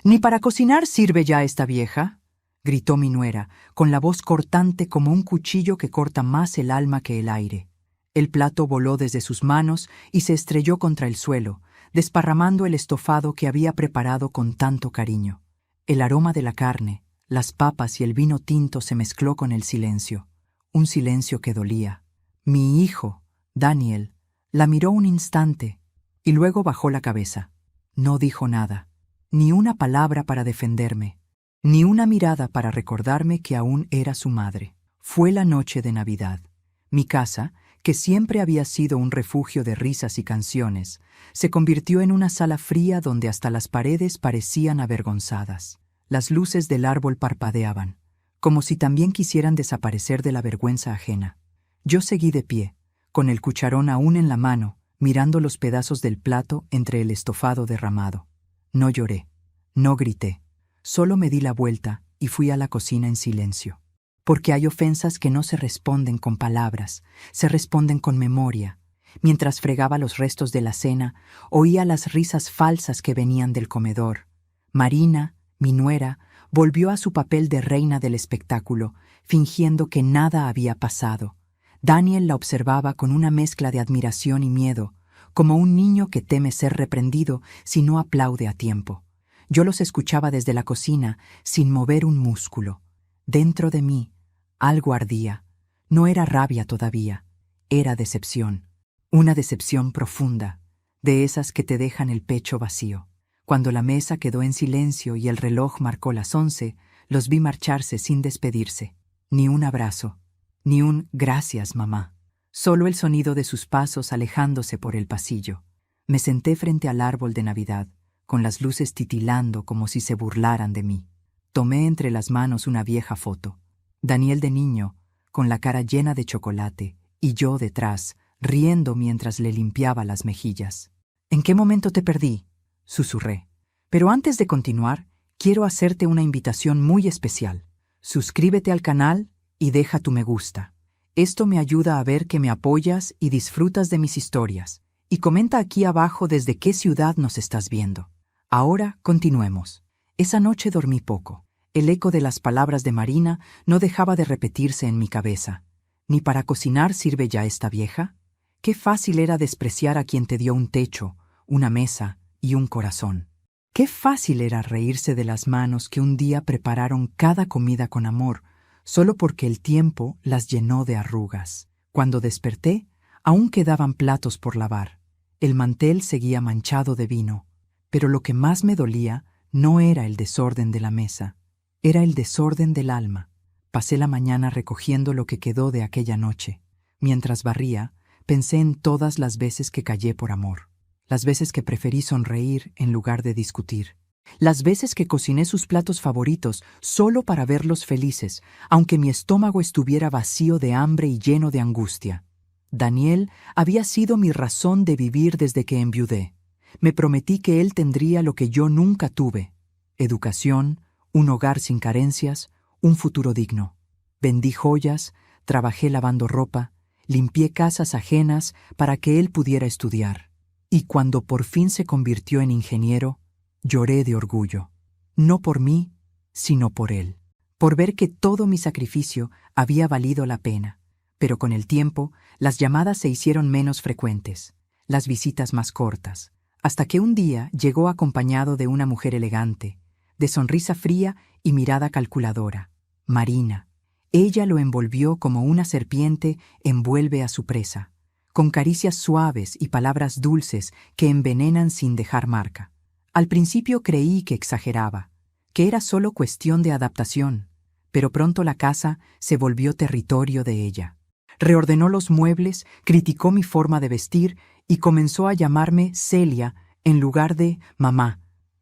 ¿Ni para cocinar sirve ya esta vieja?, gritó mi nuera, con la voz cortante como un cuchillo que corta más el alma que el aire. El plato voló desde sus manos y se estrelló contra el suelo, desparramando el estofado que había preparado con tanto cariño. El aroma de la carne, las papas y el vino tinto se mezcló con el silencio, un silencio que dolía. Mi hijo, Daniel, la miró un instante y luego bajó la cabeza. No dijo nada, ni una palabra para defenderme, ni una mirada para recordarme que aún era su madre. Fue la noche de Navidad. Mi casa, que siempre había sido un refugio de risas y canciones, se convirtió en una sala fría donde hasta las paredes parecían avergonzadas. Las luces del árbol parpadeaban, como si también quisieran desaparecer de la vergüenza ajena. Yo seguí de pie, con el cucharón aún en la mano, mirando los pedazos del plato entre el estofado derramado. No lloré, no grité, solo me di la vuelta y fui a la cocina en silencio. Porque hay ofensas que no se responden con palabras, se responden con memoria. Mientras fregaba los restos de la cena, oía las risas falsas que venían del comedor. Marina, mi nuera, volvió a su papel de reina del espectáculo, fingiendo que nada había pasado. Daniel la observaba con una mezcla de admiración y miedo, como un niño que teme ser reprendido si no aplaude a tiempo. Yo los escuchaba desde la cocina, sin mover un músculo. Dentro de mí, algo ardía. No era rabia todavía, era decepción. Una decepción profunda, de esas que te dejan el pecho vacío. Cuando la mesa quedó en silencio y el reloj marcó las 11, los vi marcharse sin despedirse. Ni un abrazo, ni un «gracias, mamá». Solo el sonido de sus pasos alejándose por el pasillo. Me senté frente al árbol de Navidad, con las luces titilando como si se burlaran de mí. Tomé entre las manos una vieja foto. Daniel de niño, con la cara llena de chocolate, y yo detrás, riendo mientras le limpiaba las mejillas. «¿En qué momento te perdí?», susurré. «Pero antes de continuar, quiero hacerte una invitación muy especial. Suscríbete al canal y deja tu me gusta. Esto me ayuda a ver que me apoyas y disfrutas de mis historias. Y comenta aquí abajo desde qué ciudad nos estás viendo». Ahora continuemos. Esa noche dormí poco. El eco de las palabras de Marina no dejaba de repetirse en mi cabeza. ¿Ni para cocinar sirve ya esta vieja? Qué fácil era despreciar a quien te dio un techo, una mesa y un corazón. Qué fácil era reírse de las manos que un día prepararon cada comida con amor, solo porque el tiempo las llenó de arrugas. Cuando desperté, aún quedaban platos por lavar. El mantel seguía manchado de vino, pero lo que más me dolía no era el desorden de la mesa, era el desorden del alma. Pasé la mañana recogiendo lo que quedó de aquella noche. Mientras barría, pensé en todas las veces que callé por amor, las veces que preferí sonreír en lugar de discutir, las veces que cociné sus platos favoritos solo para verlos felices, aunque mi estómago estuviera vacío de hambre y lleno de angustia. Daniel había sido mi razón de vivir desde que enviudé. Me prometí que él tendría lo que yo nunca tuve: educación, un hogar sin carencias, un futuro digno. Vendí joyas, trabajé lavando ropa, limpié casas ajenas para que él pudiera estudiar. Y cuando por fin se convirtió en ingeniero, lloré de orgullo. No por mí, sino por él. Por ver que todo mi sacrificio había valido la pena. Pero con el tiempo, las llamadas se hicieron menos frecuentes, las visitas más cortas, hasta que un día llegó acompañado de una mujer elegante, de sonrisa fría y mirada calculadora, Marina. Ella lo envolvió como una serpiente envuelve a su presa, con caricias suaves y palabras dulces que envenenan sin dejar marca. Al principio creí que exageraba, que era solo cuestión de adaptación, pero pronto la casa se volvió territorio de ella. Reordenó los muebles, criticó mi forma de vestir y comenzó a llamarme Celia en lugar de mamá.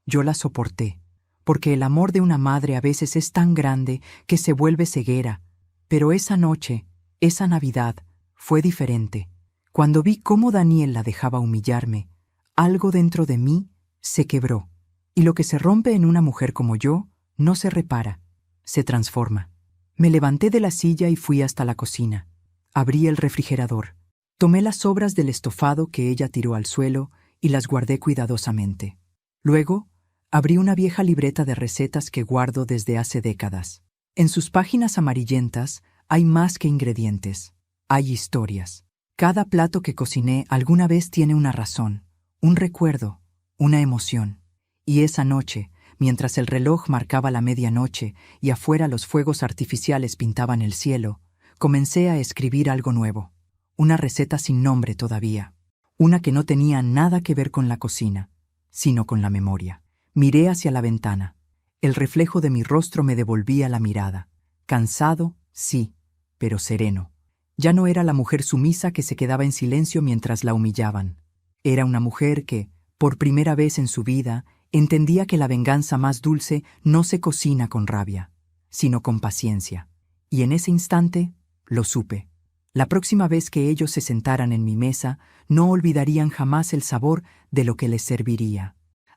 Yo la soporté, porque el amor de una madre a veces es tan grande que se vuelve ceguera. Pero esa noche, esa Navidad, fue diferente. Cuando vi cómo Daniel la dejaba humillarme, algo dentro de mí se quebró. Y lo que se rompe en una mujer como yo no se repara, se transforma. Me levanté de la silla y fui hasta la cocina. Abrí el refrigerador. Tomé las sobras del estofado que ella tiró al suelo y las guardé cuidadosamente. Luego, Abrí una vieja libreta de recetas que guardo desde hace décadas. En sus páginas amarillentas hay más que ingredientes, hay historias. Cada plato que cociné alguna vez tiene una razón, un recuerdo, una emoción. Y esa noche, mientras el reloj marcaba la medianoche y afuera los fuegos artificiales pintaban el cielo, comencé a escribir algo nuevo. Una receta sin nombre todavía. Una que no tenía nada que ver con la cocina, sino con la memoria. Miré hacia la ventana. El reflejo de mi rostro me devolvía la mirada. Cansado, sí, pero sereno. Ya no era la mujer sumisa que se quedaba en silencio mientras la humillaban. Era una mujer que, por primera vez en su vida, entendía que la venganza más dulce no se cocina con rabia, sino con paciencia. Y en ese instante, lo supe. La próxima vez que ellos se sentaran en mi mesa, no olvidarían jamás el sabor de lo que les serviría.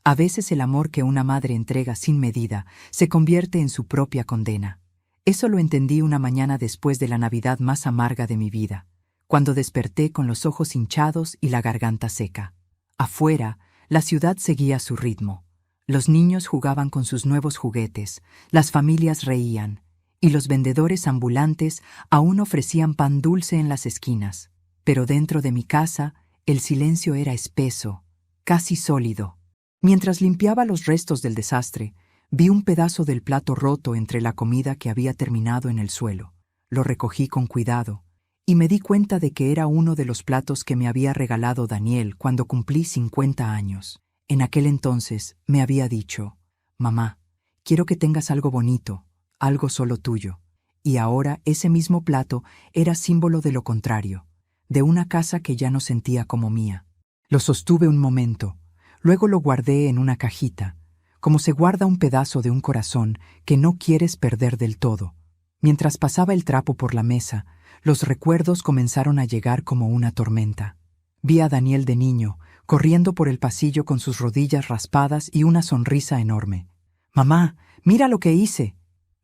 A veces el amor que una madre entrega sin medida se convierte en su propia condena. Eso lo entendí una mañana después de la Navidad más amarga de mi vida, cuando desperté con los ojos hinchados y la garganta seca. Afuera, la ciudad seguía su ritmo. Los niños jugaban con sus nuevos juguetes, las familias reían, y los vendedores ambulantes aún ofrecían pan dulce en las esquinas. Pero dentro de mi casa, el silencio era espeso, casi sólido. Mientras limpiaba los restos del desastre, vi un pedazo del plato roto entre la comida que había terminado en el suelo. Lo recogí con cuidado, y me di cuenta de que era uno de los platos que me había regalado Daniel cuando cumplí 50 años. En aquel entonces me había dicho: «Mamá, quiero que tengas algo bonito, algo solo tuyo». Y ahora ese mismo plato era símbolo de lo contrario, de una casa que ya no sentía como mía. Lo sostuve un momento. Luego lo guardé en una cajita, como se guarda un pedazo de un corazón que no quieres perder del todo. Mientras pasaba el trapo por la mesa, los recuerdos comenzaron a llegar como una tormenta. Vi a Daniel de niño, corriendo por el pasillo con sus rodillas raspadas y una sonrisa enorme. «Mamá, mira lo que hice»,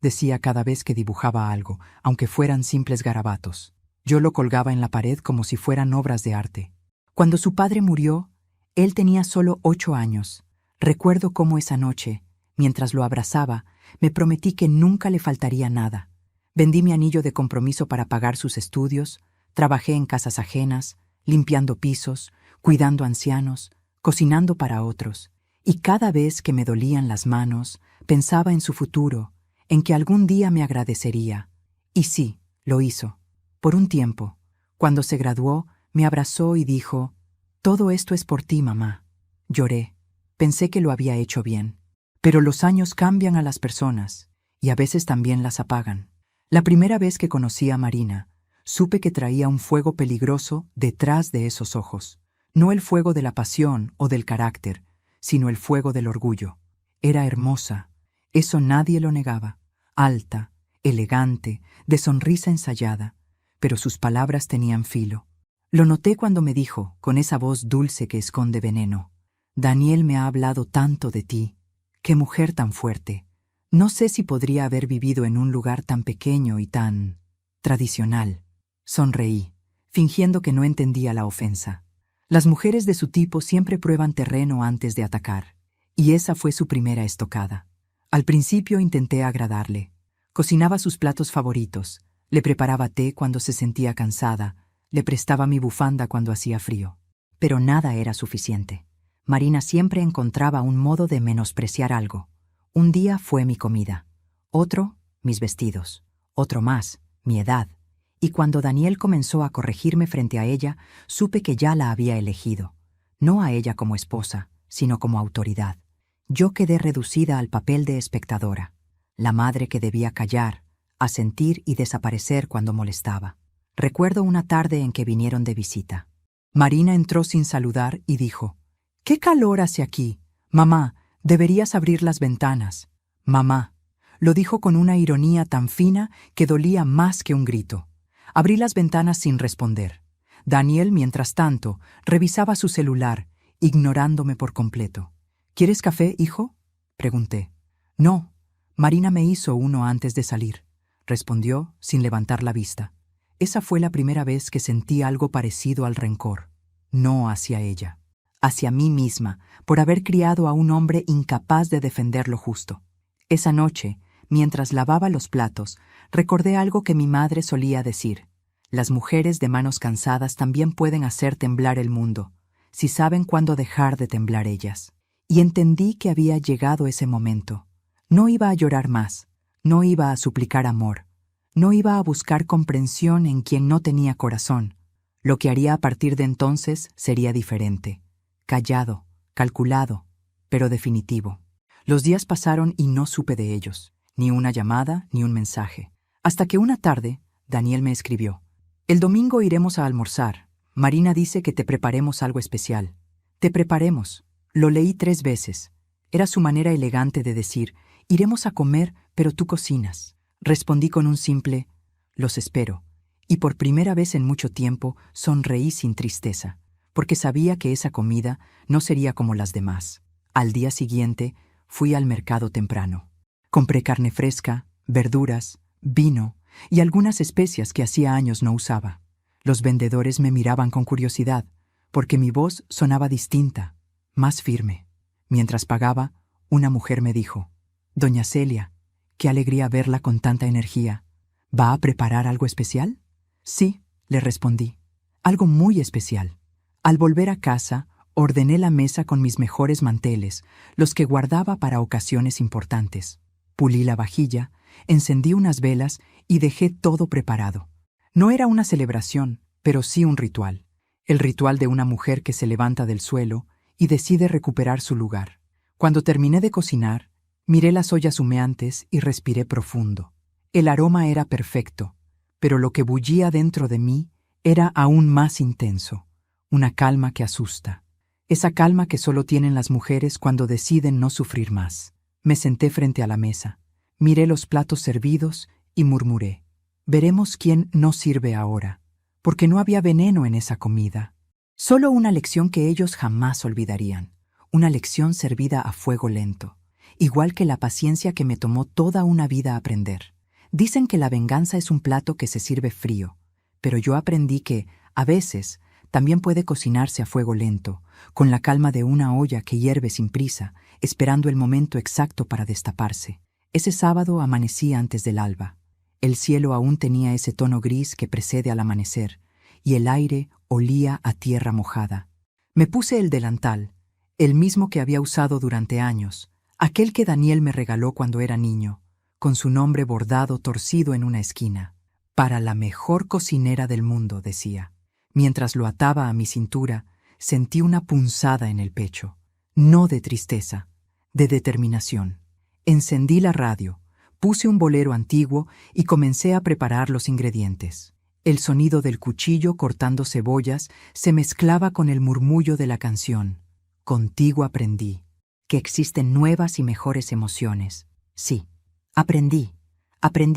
decía cada vez que dibujaba algo, aunque fueran simples garabatos. Yo lo colgaba en la pared como si fueran obras de arte. Cuando su padre murió, él tenía solo 8 años. Recuerdo cómo esa noche, mientras lo abrazaba, me prometí que nunca le faltaría nada. Vendí mi anillo de compromiso para pagar sus estudios, trabajé en casas ajenas, limpiando pisos, cuidando ancianos, cocinando para otros. Y cada vez que me dolían las manos, pensaba en su futuro, en que algún día me agradecería. Y sí, lo hizo. Por un tiempo. Cuando se graduó, me abrazó y dijo: «Todo esto es por ti, mamá». Lloré. Pensé que lo había hecho bien. Pero los años cambian a las personas, y a veces también las apagan. La primera vez que conocí a Marina, supe que traía un fuego peligroso detrás de esos ojos. No el fuego de la pasión o del carácter, sino el fuego del orgullo. Era hermosa. Eso nadie lo negaba. Alta, elegante, de sonrisa ensayada. Pero sus palabras tenían filo. Lo noté cuando me dijo, con esa voz dulce que esconde veneno: «Daniel me ha hablado tanto de ti. ¡Qué mujer tan fuerte! No sé si podría haber vivido en un lugar tan pequeño y tan tradicional». Sonreí, fingiendo que no entendía la ofensa. Las mujeres de su tipo siempre prueban terreno antes de atacar, y esa fue su primera estocada. Al principio intenté agradarle. Cocinaba sus platos favoritos, le preparaba té cuando se sentía cansada, le prestaba mi bufanda cuando hacía frío. Pero nada era suficiente. Marina siempre encontraba un modo de menospreciar algo. Un día fue mi comida, otro, mis vestidos, otro más, mi edad. Y cuando Daniel comenzó a corregirme frente a ella, supe que ya la había elegido. No a ella como esposa, sino como autoridad. Yo quedé reducida al papel de espectadora, la madre que debía callar, asentir y desaparecer cuando molestaba. Recuerdo una tarde en que vinieron de visita. Marina entró sin saludar y dijo: «¿Qué calor hace aquí? Mamá, deberías abrir las ventanas». «Mamá», lo dijo con una ironía tan fina que dolía más que un grito. Abrí las ventanas sin responder. Daniel, mientras tanto, revisaba su celular, ignorándome por completo. «¿Quieres café, hijo?», pregunté. «No, Marina me hizo uno antes de salir», respondió sin levantar la vista. Esa fue la primera vez que sentí algo parecido al rencor, no hacia ella, hacia mí misma, por haber criado a un hombre incapaz de defender lo justo. Esa noche, mientras lavaba los platos, recordé algo que mi madre solía decir: las mujeres de manos cansadas también pueden hacer temblar el mundo, si saben cuándo dejar de temblar ellas. Y entendí que había llegado ese momento. No iba a llorar más, no iba a suplicar amor, no iba a buscar comprensión en quien no tenía corazón. Lo que haría a partir de entonces sería diferente, callado, calculado, pero definitivo. Los días pasaron y no supe de ellos, ni una llamada, ni un mensaje. Hasta que una tarde, Daniel me escribió: el domingo iremos a almorzar. Marina dice que te preparemos algo especial. Te preparemos. Lo leí 3 veces. Era su manera elegante de decir: iremos a comer, pero tú cocinas. Respondí con un simple: los espero. Y por primera vez en mucho tiempo sonreí sin tristeza, porque sabía que esa comida no sería como las demás. Al día siguiente fui al mercado temprano. Compré carne fresca, verduras, vino y algunas especias que hacía años no usaba. Los vendedores me miraban con curiosidad, porque mi voz sonaba distinta, más firme. Mientras pagaba, una mujer me dijo: «Doña Celia, qué alegría verla con tanta energía. ¿Va a preparar algo especial?» «Sí», le respondí, «algo muy especial». Al volver a casa, ordené la mesa con mis mejores manteles, los que guardaba para ocasiones importantes. Pulí la vajilla, encendí unas velas y dejé todo preparado. No era una celebración, pero sí un ritual. El ritual de una mujer que se levanta del suelo y decide recuperar su lugar. Cuando terminé de cocinar, miré las ollas humeantes y respiré profundo. El aroma era perfecto, pero lo que bullía dentro de mí era aún más intenso. Una calma que asusta. Esa calma que solo tienen las mujeres cuando deciden no sufrir más. Me senté frente a la mesa, miré los platos servidos y murmuré: veremos quién no sirve ahora, porque no había veneno en esa comida. Solo una lección que ellos jamás olvidarían, una lección servida a fuego lento, igual que la paciencia que me tomó toda una vida aprender. Dicen que la venganza es un plato que se sirve frío, pero yo aprendí que, a veces, también puede cocinarse a fuego lento, con la calma de una olla que hierve sin prisa, esperando el momento exacto para destaparse. Ese sábado amanecí antes del alba. El cielo aún tenía ese tono gris que precede al amanecer, y el aire olía a tierra mojada. Me puse el delantal, el mismo que había usado durante años, aquel que Daniel me regaló cuando era niño, con su nombre bordado torcido en una esquina. «Para la mejor cocinera del mundo», decía. Mientras lo ataba a mi cintura, sentí una punzada en el pecho, no de tristeza, de determinación. Encendí la radio, puse un bolero antiguo y comencé a preparar los ingredientes. El sonido del cuchillo cortando cebollas se mezclaba con el murmullo de la canción. Contigo aprendí que existen nuevas y mejores emociones. Sí, aprendí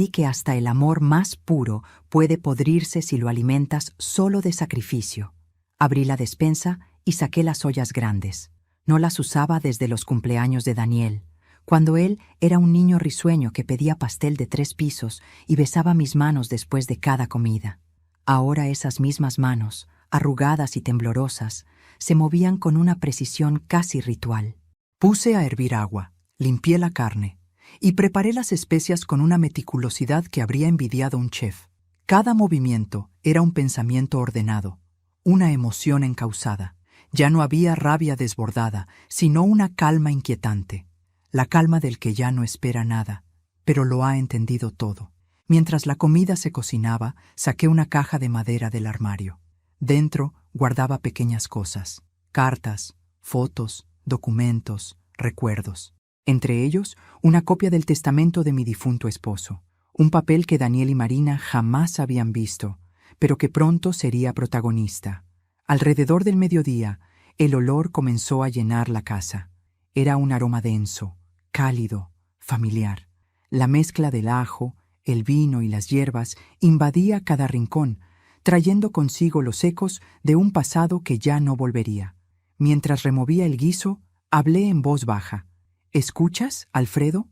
que hasta el amor más puro puede podrirse si lo alimentas solo de sacrificio. Abrí la despensa y saqué las ollas grandes. No las usaba desde los cumpleaños de Daniel, cuando él era un niño risueño que pedía pastel de 3 pisos y besaba mis manos después de cada comida. Ahora esas mismas manos, arrugadas y temblorosas, se movían con una precisión casi ritual. Puse a hervir agua, limpié la carne y preparé las especias con una meticulosidad que habría envidiado un chef. Cada movimiento era un pensamiento ordenado, una emoción encauzada. Ya no había rabia desbordada, sino una calma inquietante, la calma del que ya no espera nada, pero lo ha entendido todo. Mientras la comida se cocinaba, saqué una caja de madera del armario. Dentro guardaba pequeñas cosas, cartas, fotos, documentos, recuerdos. Entre ellos, una copia del testamento de mi difunto esposo, un papel que Daniel y Marina jamás habían visto, pero que pronto sería protagonista. Alrededor del mediodía, el olor comenzó a llenar la casa. Era un aroma denso, cálido, familiar. La mezcla del ajo, el vino y las hierbas invadía cada rincón, trayendo consigo los ecos de un pasado que ya no volvería. Mientras removía el guiso, hablé en voz baja. «¿Escuchas, Alfredo?»,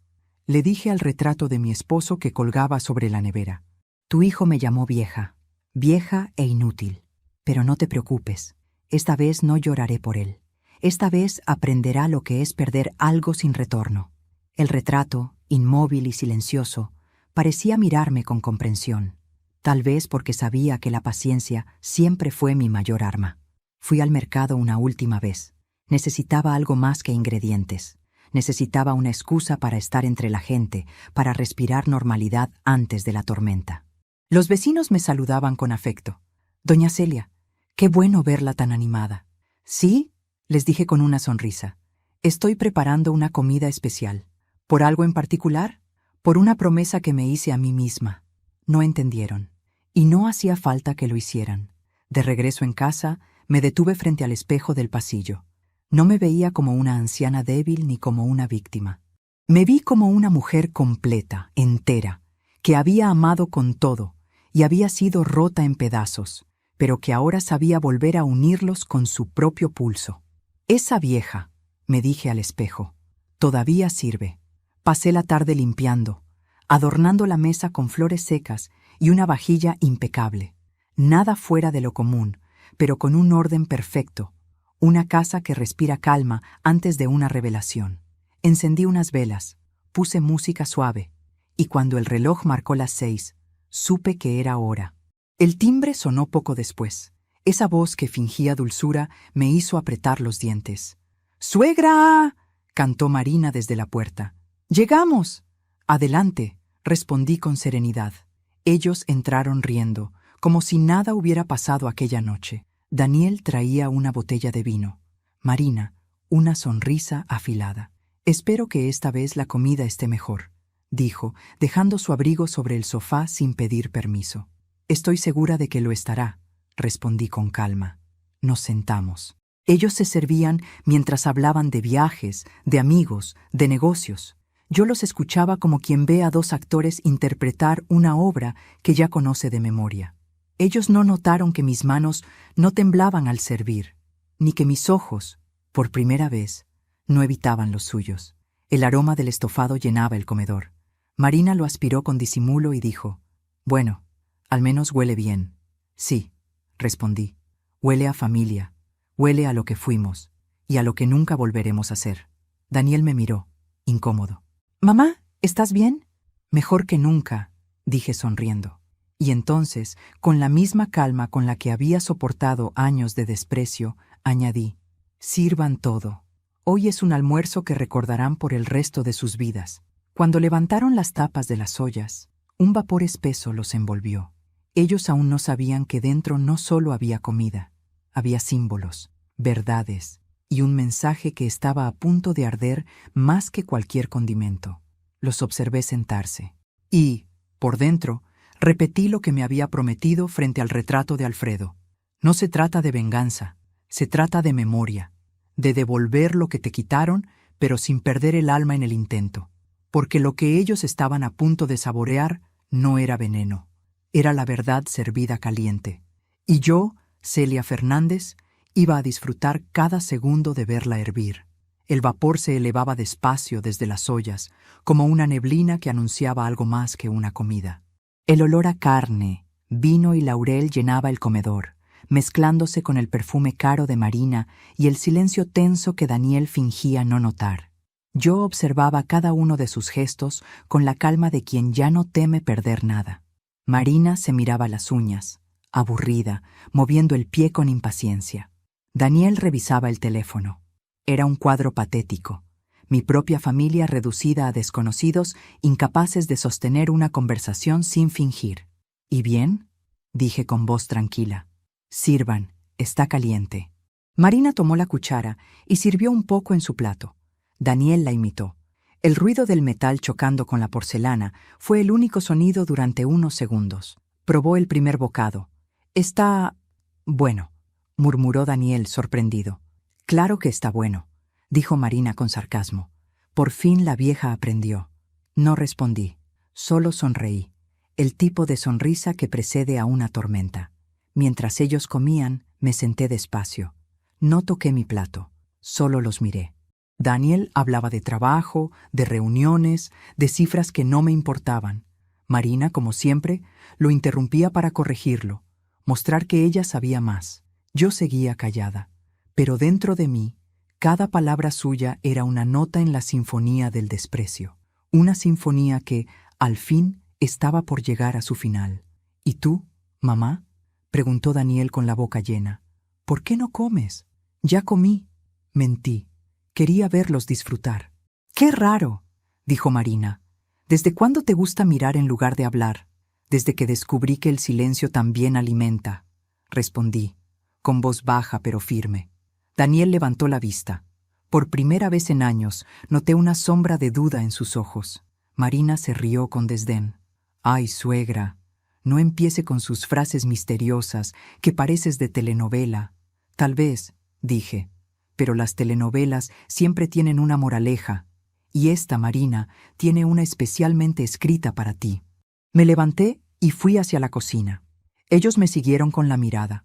le dije al retrato de mi esposo que colgaba sobre la nevera. «Tu hijo me llamó vieja e inútil. Pero no te preocupes, esta vez no lloraré por él. Esta vez aprenderá lo que es perder algo sin retorno. El retrato, inmóvil y silencioso, parecía mirarme con comprensión, tal vez porque sabía que la paciencia siempre fue mi mayor arma. Fui al mercado una última vez. Necesitaba algo más que ingredientes. Necesitaba una excusa para estar entre la gente, para respirar normalidad antes de la tormenta. Los vecinos me saludaban con afecto. «Doña Celia, qué bueno verla tan animada». «Sí», les dije con una sonrisa. «Estoy preparando una comida especial». «¿Por algo en particular?» «Por una promesa que me hice a mí misma». No entendieron. Y no hacía falta que lo hicieran. De regreso en casa, me detuve frente al espejo del pasillo. No me veía como una anciana débil ni como una víctima. Me vi como una mujer completa, entera, que había amado con todo y había sido rota en pedazos, pero que ahora sabía volver a unirlos con su propio pulso. «Esa vieja», me dije al espejo, «todavía sirve». Pasé la tarde limpiando, adornando la mesa con flores secas y una vajilla impecable. Nada fuera de lo común, pero con un orden perfecto. Una casa que respira calma antes de una revelación. Encendí unas velas, puse música suave, y cuando el reloj marcó las 6, supe que era hora. El timbre sonó poco después. Esa voz que fingía dulzura me hizo apretar los dientes. «¡Suegra!», cantó Marina desde la puerta. «¡Llegamos!». «Adelante», respondí con serenidad. Ellos entraron riendo, como si nada hubiera pasado aquella noche. Daniel traía una botella de vino. Marina, una sonrisa afilada. «Espero que esta vez la comida esté mejor», dijo, dejando su abrigo sobre el sofá sin pedir permiso. «Estoy segura de que lo estará», respondí con calma. Nos sentamos. Ellos se servían mientras hablaban de viajes, de amigos, de negocios. Yo los escuchaba como quien ve a dos actores interpretar una obra que ya conoce de memoria. Ellos no notaron que mis manos no temblaban al servir, ni que mis ojos, por primera vez, no evitaban los suyos. El aroma del estofado llenaba el comedor. Marina lo aspiró con disimulo y dijo: «Bueno, al menos huele bien». «Sí», respondí. «Huele a familia, huele a lo que fuimos y a lo que nunca volveremos a ser». Daniel me miró, incómodo. «Mamá, ¿estás bien?» «Mejor que nunca», dije sonriendo. Y entonces, con la misma calma con la que había soportado años de desprecio, añadí: «Sirvan todo. Hoy es un almuerzo que recordarán por el resto de sus vidas». Cuando levantaron las tapas de las ollas, un vapor espeso los envolvió. Ellos aún no sabían que dentro no solo había comida, había símbolos, verdades y un mensaje que estaba a punto de arder más que cualquier condimento. Los observé sentarse y, por dentro, repetí lo que me había prometido frente al retrato de Alfredo. No se trata de venganza, se trata de memoria, de devolver lo que te quitaron, pero sin perder el alma en el intento. Porque lo que ellos estaban a punto de saborear no era veneno, era la verdad servida caliente. Y yo, Celia Fernández, iba a disfrutar cada segundo de verla hervir. El vapor se elevaba despacio desde las ollas, como una neblina que anunciaba algo más que una comida. El olor a carne, vino y laurel llenaba el comedor, mezclándose con el perfume caro de Marina y el silencio tenso que Daniel fingía no notar. Yo observaba cada uno de sus gestos con la calma de quien ya no teme perder nada. Marina se miraba las uñas, aburrida, moviendo el pie con impaciencia. Daniel revisaba el teléfono. Era un cuadro patético. Mi propia familia reducida a desconocidos, incapaces de sostener una conversación sin fingir. «¿Y bien?», dije con voz tranquila. «Sirvan, está caliente». Marina tomó la cuchara y sirvió un poco en su plato. Daniel la imitó. El ruido del metal chocando con la porcelana fue el único sonido durante unos segundos. Probó el primer bocado. «Está... bueno», murmuró Daniel sorprendido. «Claro que está bueno», dijo Marina con sarcasmo. Por fin la vieja aprendió. No respondí, solo sonreí, el tipo de sonrisa que precede a una tormenta. Mientras ellos comían, me senté despacio. No toqué mi plato, solo los miré. Daniel hablaba de trabajo, de reuniones, de cifras que no me importaban. Marina, como siempre, lo interrumpía para corregirlo, mostrar que ella sabía más. Yo seguía callada, pero dentro de mí, cada palabra suya era una nota en la sinfonía del desprecio, una sinfonía que, al fin, estaba por llegar a su final. ¿Y tú, mamá?, preguntó Daniel con la boca llena. ¿Por qué no comes? Ya comí. Mentí. Quería verlos disfrutar. ¡Qué raro!, dijo Marina. ¿Desde cuándo te gusta mirar en lugar de hablar? Desde que descubrí que el silencio también alimenta, respondí, con voz baja pero firme. Daniel levantó la vista. Por primera vez en años noté una sombra de duda en sus ojos. Marina se rió con desdén. «Ay, suegra, no empiece con sus frases misteriosas, que pareces de telenovela». «Tal vez», dije, «pero las telenovelas siempre tienen una moraleja, y esta, Marina, tiene una especialmente escrita para ti». Me levanté y fui hacia la cocina. Ellos me siguieron con la mirada.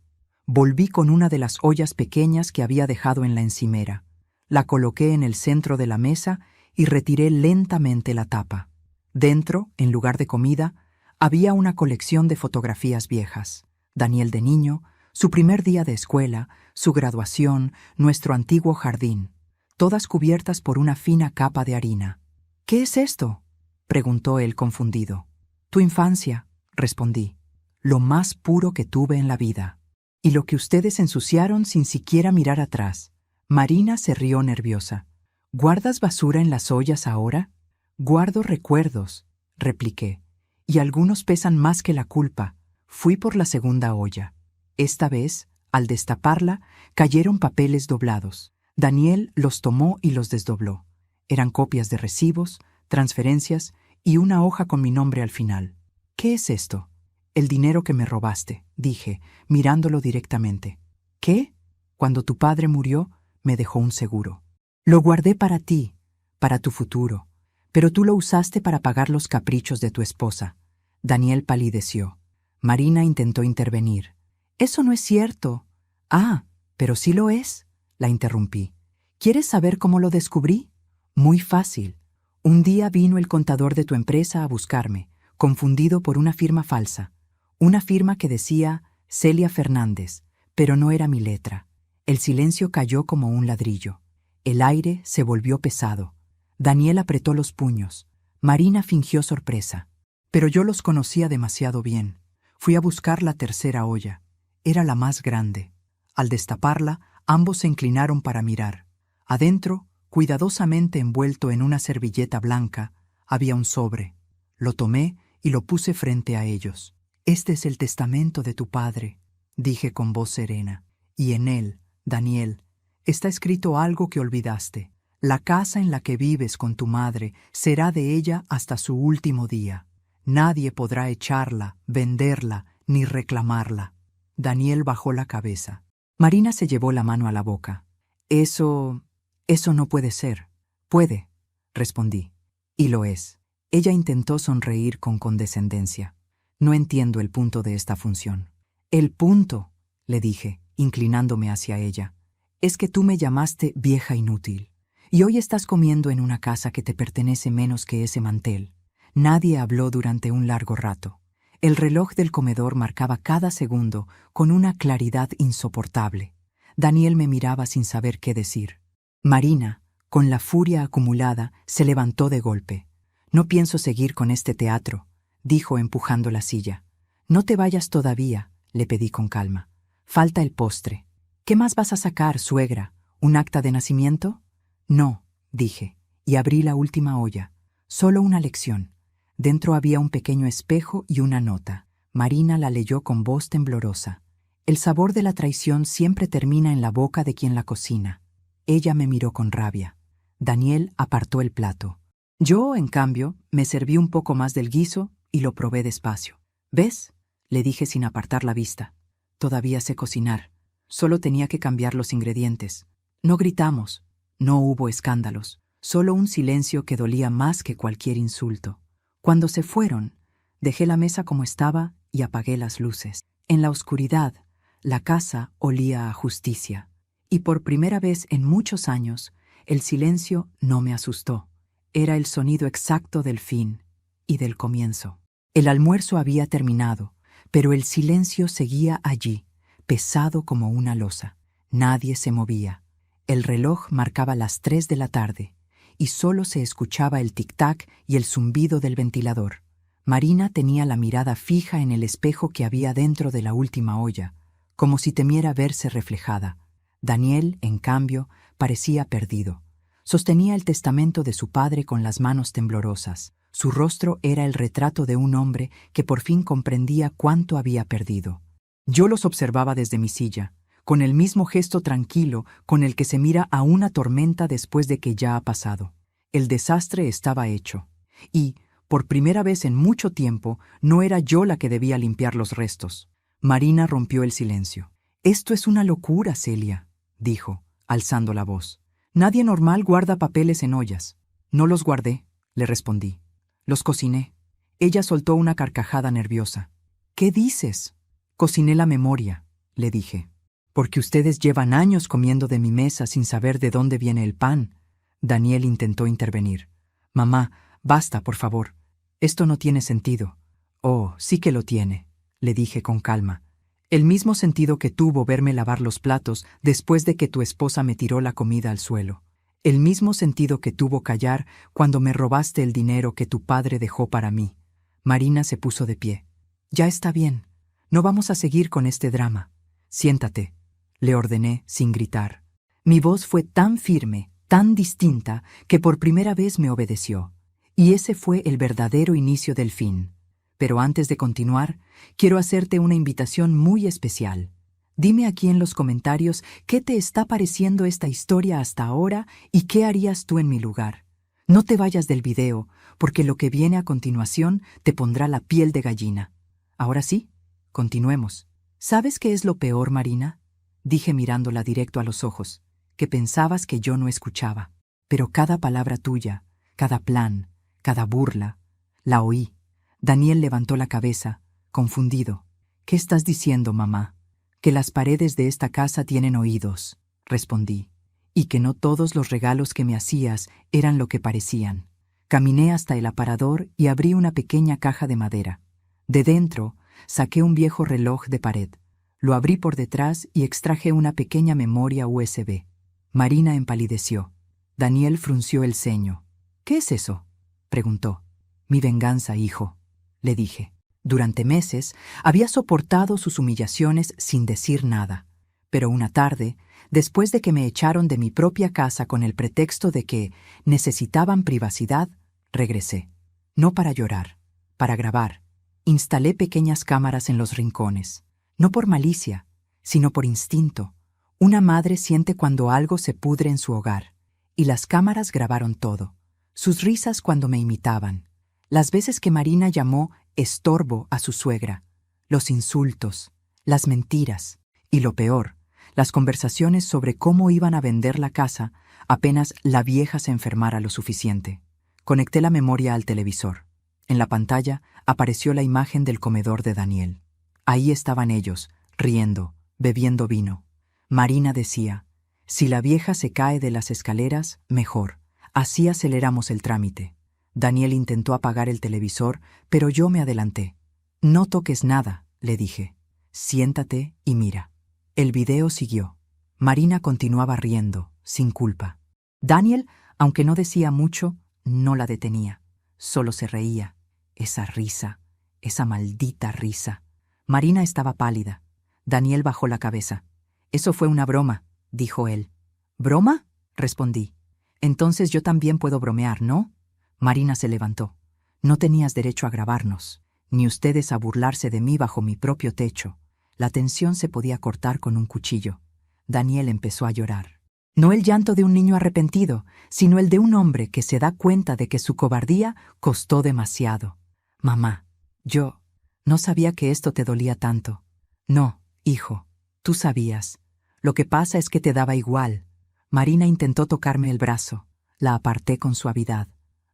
Volví con una de las ollas pequeñas que había dejado en la encimera. La coloqué en el centro de la mesa y retiré lentamente la tapa. Dentro, en lugar de comida, había una colección de fotografías viejas. Daniel de niño, su primer día de escuela, su graduación, nuestro antiguo jardín, todas cubiertas por una fina capa de harina. «¿Qué es esto?», preguntó él confundido. «Tu infancia», respondí, «lo más puro que tuve en la vida. Y lo que ustedes ensuciaron sin siquiera mirar atrás». Marina se rió nerviosa. «¿Guardas basura en las ollas ahora?» «Guardo recuerdos», repliqué, «y algunos pesan más que la culpa». Fui por la segunda olla. Esta vez, al destaparla, cayeron papeles doblados. Daniel los tomó y los desdobló. Eran copias de recibos, transferencias y una hoja con mi nombre al final. «¿Qué es esto?» «El dinero que me robaste», dije, mirándolo directamente. «¿Qué?» «Cuando tu padre murió, me dejó un seguro. Lo guardé para ti, para tu futuro, pero tú lo usaste para pagar los caprichos de tu esposa». Daniel palideció. Marina intentó intervenir. «Eso no es cierto». «Ah, pero sí lo es», la interrumpí. «¿Quieres saber cómo lo descubrí? Muy fácil. Un día vino el contador de tu empresa a buscarme, confundido por una firma falsa. Una firma que decía Celia Fernández, pero no era mi letra. El silencio cayó como un ladrillo. El aire se volvió pesado. Daniel apretó los puños. Marina fingió sorpresa. Pero yo los conocía demasiado bien. Fui a buscar la tercera olla. Era la más grande. Al destaparla, ambos se inclinaron para mirar. Adentro, cuidadosamente envuelto en una servilleta blanca, había un sobre. Lo tomé y lo puse frente a ellos. «Este es el testamento de tu padre», dije con voz serena. «Y en él, Daniel, está escrito algo que olvidaste. La casa en la que vives con tu madre será de ella hasta su último día. Nadie podrá echarla, venderla, ni reclamarla». Daniel bajó la cabeza. Marina se llevó la mano a la boca. Eso no puede ser». «Puede», respondí. «Y lo es». Ella intentó sonreír con condescendencia. «No entiendo el punto de esta función». «El punto», le dije, inclinándome hacia ella, «es que tú me llamaste vieja inútil. Y hoy estás comiendo en una casa que te pertenece menos que ese mantel». Nadie habló durante un largo rato. El reloj del comedor marcaba cada segundo con una claridad insoportable. Daniel me miraba sin saber qué decir. Marina, con la furia acumulada, se levantó de golpe. «No pienso seguir con este teatro», dijo empujando la silla. «No te vayas todavía», le pedí con calma. «Falta el postre». «¿Qué más vas a sacar, suegra? ¿Un acta de nacimiento?» «No», dije, y abrí la última olla. Solo una lección. Dentro había un pequeño espejo y una nota. Marina la leyó con voz temblorosa. «El sabor de la traición siempre termina en la boca de quien la cocina». Ella me miró con rabia. Daniel apartó el plato. Yo, en cambio, me serví un poco más del guiso y lo probé despacio. «¿Ves?», le dije sin apartar la vista. «Todavía sé cocinar. Solo tenía que cambiar los ingredientes». No gritamos. No hubo escándalos. Solo un silencio que dolía más que cualquier insulto. Cuando se fueron, dejé la mesa como estaba y apagué las luces. En la oscuridad, la casa olía a justicia. Y por primera vez en muchos años, el silencio no me asustó. Era el sonido exacto del fin y del comienzo. El almuerzo había terminado, pero el silencio seguía allí, pesado como una losa. Nadie se movía. El reloj marcaba las 3 de la tarde, y solo se escuchaba el tic-tac y el zumbido del ventilador. Marina tenía la mirada fija en el espejo que había dentro de la última olla, como si temiera verse reflejada. Daniel, en cambio, parecía perdido. Sostenía el testamento de su padre con las manos temblorosas. Su rostro era el retrato de un hombre que por fin comprendía cuánto había perdido. Yo los observaba desde mi silla, con el mismo gesto tranquilo con el que se mira a una tormenta después de que ya ha pasado. El desastre estaba hecho, y, por primera vez en mucho tiempo, no era yo la que debía limpiar los restos. Marina rompió el silencio. «Esto es una locura, Celia», dijo, alzando la voz. «Nadie normal guarda papeles en ollas». «No los guardé», le respondí. «Los cociné». Ella soltó una carcajada nerviosa. «¿Qué dices?» «Cociné la memoria», le dije. «Porque ustedes llevan años comiendo de mi mesa sin saber de dónde viene el pan». Daniel intentó intervenir. «Mamá, basta, por favor. Esto no tiene sentido». «Oh, sí que lo tiene», le dije con calma. «El mismo sentido que tuvo verme lavar los platos después de que tu esposa me tiró la comida al suelo. El mismo sentido que tuvo callar cuando me robaste el dinero que tu padre dejó para mí». Marina se puso de pie. «Ya está bien. No vamos a seguir con este drama. Siéntate», le ordené sin gritar. Mi voz fue tan firme, tan distinta, que por primera vez me obedeció. Y ese fue el verdadero inicio del fin. Pero antes de continuar, quiero hacerte una invitación muy especial. Dime aquí en los comentarios qué te está pareciendo esta historia hasta ahora y qué harías tú en mi lugar. No te vayas del video, porque lo que viene a continuación te pondrá la piel de gallina. Ahora sí, continuemos. ¿Sabes qué es lo peor, Marina?, dije mirándola directo a los ojos, que pensabas que yo no escuchaba. Pero cada palabra tuya, cada plan, cada burla, la oí. Daniel levantó la cabeza, confundido. «¿Qué estás diciendo, mamá?» «Que las paredes de esta casa tienen oídos», respondí, «y que no todos los regalos que me hacías eran lo que parecían». Caminé hasta el aparador y abrí una pequeña caja de madera. De dentro, saqué un viejo reloj de pared. Lo abrí por detrás y extraje una pequeña memoria USB. Marina empalideció. Daniel frunció el ceño. «¿Qué es eso?», preguntó. «Mi venganza, hijo», le dije. Durante meses había soportado sus humillaciones sin decir nada. Pero una tarde, después de que me echaron de mi propia casa con el pretexto de que necesitaban privacidad, regresé. No para llorar, para grabar. Instalé pequeñas cámaras en los rincones. No por malicia, sino por instinto. Una madre siente cuando algo se pudre en su hogar. Y las cámaras grabaron todo. Sus risas cuando me imitaban. Las veces que Marina llamó estorbo a su suegra. Los insultos, las mentiras. Y lo peor, las conversaciones sobre cómo iban a vender la casa apenas la vieja se enfermara lo suficiente. Conecté la memoria al televisor. En la pantalla apareció la imagen del comedor de Daniel. Ahí estaban ellos, riendo, bebiendo vino. Marina decía, «Si la vieja se cae de las escaleras, mejor. Así aceleramos el trámite». Daniel intentó apagar el televisor, pero yo me adelanté. «No toques nada», le dije. «Siéntate y mira». El video siguió. Marina continuaba riendo, sin culpa. Daniel, aunque no decía mucho, no la detenía. Solo se reía. Esa risa, esa maldita risa. Marina estaba pálida. Daniel bajó la cabeza. «Eso fue una broma», dijo él. «¿Broma?», respondí. «Entonces yo también puedo bromear, ¿no?». Marina se levantó. «No tenías derecho a grabarnos, ni ustedes a burlarse de mí bajo mi propio techo». La tensión se podía cortar con un cuchillo. Daniel empezó a llorar. No el llanto de un niño arrepentido, sino el de un hombre que se da cuenta de que su cobardía costó demasiado. «Mamá, yo no sabía que esto te dolía tanto». «No, hijo, tú sabías. Lo que pasa es que te daba igual». Marina intentó tocarme el brazo. La aparté con suavidad.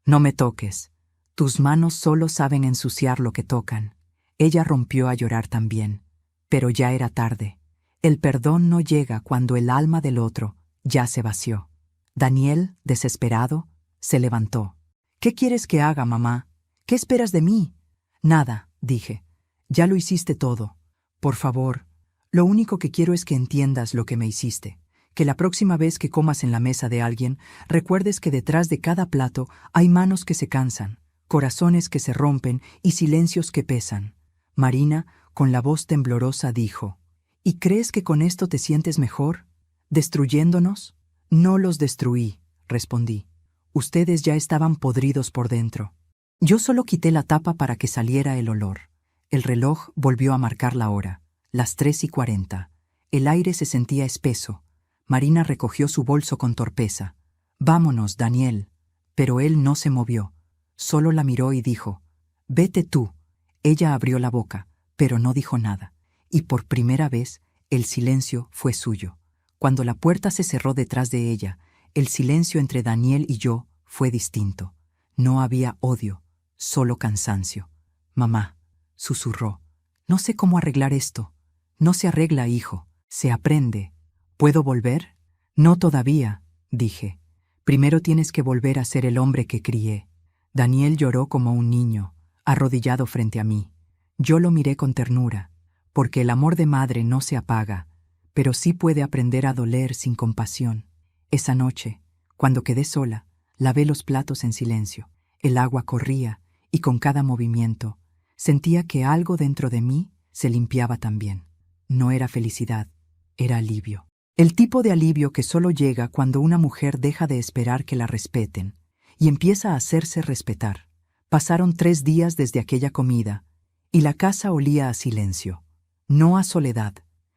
«No me toques. Tus manos solo saben ensuciar lo que tocan». Ella rompió a llorar también. Pero ya era tarde. El perdón no llega cuando el alma del otro ya se vació. Daniel, desesperado, se levantó. «¿Qué quieres que haga, mamá? ¿Qué esperas de mí?» «Nada», dije. «Ya lo hiciste todo. Por favor, lo único que quiero es que entiendas lo que me hiciste, Que la próxima vez que comas en la mesa de alguien, recuerdes que detrás de cada plato hay manos que se cansan, corazones que se rompen y silencios que pesan. Marina, con la voz temblorosa, dijo: ¿Y crees que con esto te sientes mejor? ¿Destruyéndonos? No los destruí, respondí. Ustedes ya estaban podridos por dentro. Yo solo quité la tapa para que saliera el olor. El reloj volvió a marcar la hora, las 3:40. El aire se sentía espeso. Marina recogió su bolso con torpeza. «Vámonos, Daniel». Pero él no se movió. Solo la miró y dijo: «Vete tú». Ella abrió la boca, pero no dijo nada. Y por primera vez, el silencio fue suyo. Cuando la puerta se cerró detrás de ella, el silencio entre Daniel y yo fue distinto. No había odio, solo cansancio. «Mamá», susurró, «no sé cómo arreglar esto». «No se arregla, hijo, se aprende». «¿Puedo volver?» «No todavía», dije. «Primero tienes que volver a ser el hombre que crié». Daniel lloró como un niño, arrodillado frente a mí. Yo lo miré con ternura, porque el amor de madre no se apaga, pero sí puede aprender a doler sin compasión. Esa noche, cuando quedé sola, lavé los platos en silencio. El agua corría, y con cada movimiento, sentía que algo dentro de mí se limpiaba también. No era felicidad, era alivio. El tipo de alivio que solo llega cuando una mujer deja de esperar que la respeten y empieza a hacerse respetar. Pasaron 3 días desde aquella comida, y la casa olía a silencio, no a soledad,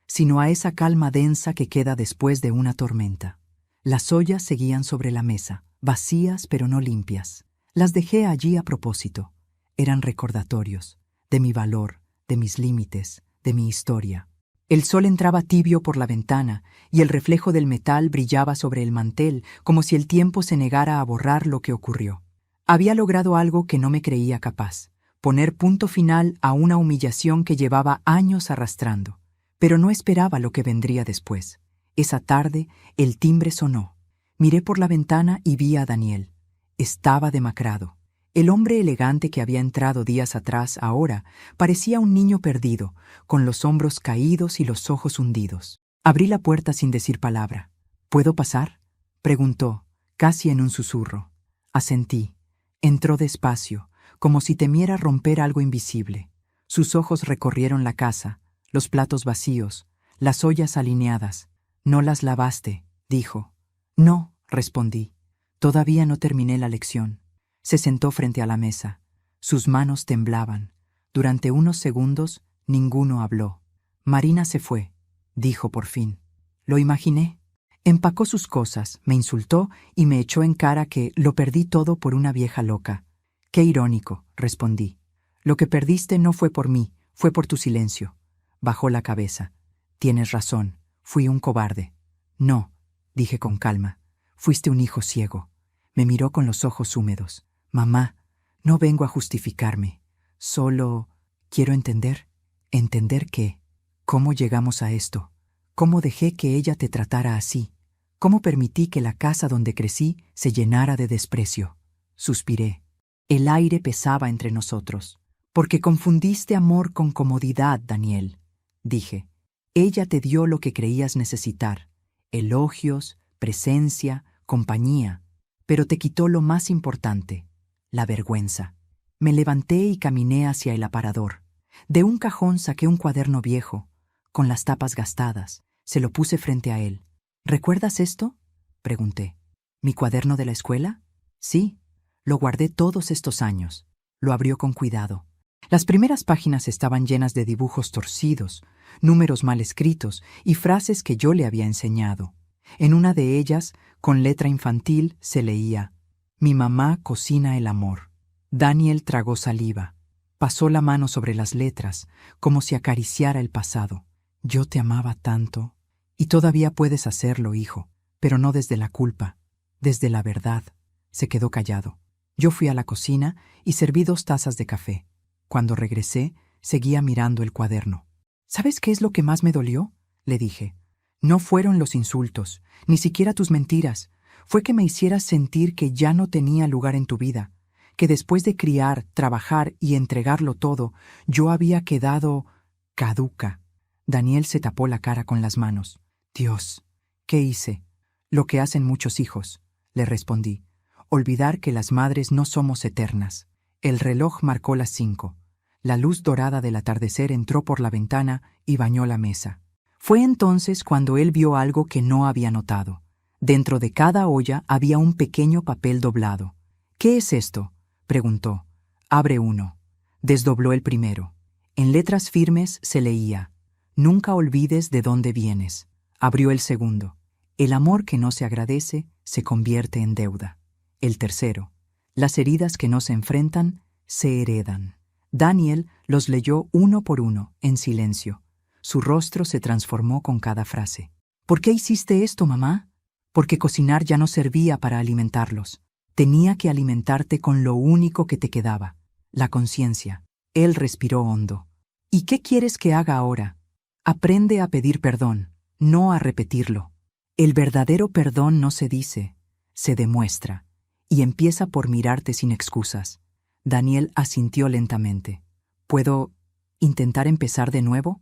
sino a esa calma densa que queda después de una tormenta. Las ollas seguían sobre la mesa, vacías pero no limpias. Las dejé allí a propósito. Eran recordatorios de mi valor, de mis límites, de mi historia. El sol entraba tibio por la ventana y el reflejo del metal brillaba sobre el mantel como si el tiempo se negara a borrar lo que ocurrió. Había logrado algo que no me creía capaz: poner punto final a una humillación que llevaba años arrastrando. Pero no esperaba lo que vendría después. Esa tarde el timbre sonó. Miré por la ventana y vi a Daniel. Estaba demacrado. El hombre elegante que había entrado días atrás ahora parecía un niño perdido, con los hombros caídos y los ojos hundidos. Abrí la puerta sin decir palabra. «¿Puedo pasar?», preguntó, casi en un susurro. Asentí. Entró despacio, como si temiera romper algo invisible. Sus ojos recorrieron la casa, los platos vacíos, las ollas alineadas. «¿No las lavaste?», dijo. «No», respondí. «Todavía no terminé la lección». Se sentó frente a la mesa. Sus manos temblaban. Durante unos segundos, ninguno habló. «Marina se fue», dijo por fin. Lo imaginé. Empacó sus cosas, me insultó y me echó en cara que lo perdí todo por una vieja loca. «Qué irónico», respondí. «Lo que perdiste no fue por mí, fue por tu silencio». Bajó la cabeza. «Tienes razón, fui un cobarde». «No», dije con calma. «Fuiste un hijo ciego». Me miró con los ojos húmedos. «Mamá, no vengo a justificarme. Solo quiero entender». «¿Entender qué? ¿Cómo llegamos a esto? ¿Cómo dejé que ella te tratara así? ¿Cómo permití que la casa donde crecí se llenara de desprecio?» Suspiré. El aire pesaba entre nosotros. «Porque confundiste amor con comodidad, Daniel», dije. «Ella te dio lo que creías necesitar: elogios, presencia, compañía. Pero te quitó lo más importante: la vergüenza». Me levanté y caminé hacia el aparador. De un cajón saqué un cuaderno viejo, con las tapas gastadas. Se lo puse frente a él. «¿Recuerdas esto?», pregunté. «¿Mi cuaderno de la escuela?». «Sí, lo guardé todos estos años». Lo abrió con cuidado. Las primeras páginas estaban llenas de dibujos torcidos, números mal escritos y frases que yo le había enseñado. En una de ellas, con letra infantil, se leía: «Mi mamá cocina el amor». Daniel tragó saliva. Pasó la mano sobre las letras, como si acariciara el pasado. «Yo te amaba tanto. Y todavía puedes hacerlo, hijo, pero no desde la culpa, desde la verdad». Se quedó callado. Yo fui a la cocina y serví 2 tazas de café. Cuando regresé, seguía mirando el cuaderno. «¿Sabes qué es lo que más me dolió?», le dije. «No fueron los insultos, ni siquiera tus mentiras. Fue que me hicieras sentir que ya no tenía lugar en tu vida, que después de criar, trabajar y entregarlo todo, yo había quedado caduca». Daniel se tapó la cara con las manos. «Dios, ¿Qué hice? Lo que hacen muchos hijos, le respondí. Olvidar que las madres no somos eternas. El reloj marcó las 5. La luz dorada del atardecer entró por la ventana y bañó la mesa. Fue entonces cuando él vio algo que no había notado. Dentro de cada olla había un pequeño papel doblado. «¿Qué es esto?», preguntó. «Abre uno». Desdobló el primero. En letras firmes se leía: «Nunca olvides de dónde vienes». Abrió el segundo. «El amor que no se agradece se convierte en deuda». El tercero: «Las heridas que no se enfrentan se heredan». Daniel los leyó uno por uno, en silencio. Su rostro se transformó con cada frase. «¿Por qué hiciste esto, mamá?». «Porque cocinar ya no servía para alimentarlos. Tenía que alimentarte con lo único que te quedaba, la conciencia». Él respiró hondo. «¿Y qué quieres que haga ahora?». «Aprende a pedir perdón, no a repetirlo. El verdadero perdón no se dice, se demuestra, y empieza por mirarte sin excusas». Daniel asintió lentamente. «¿Puedo intentar empezar de nuevo?».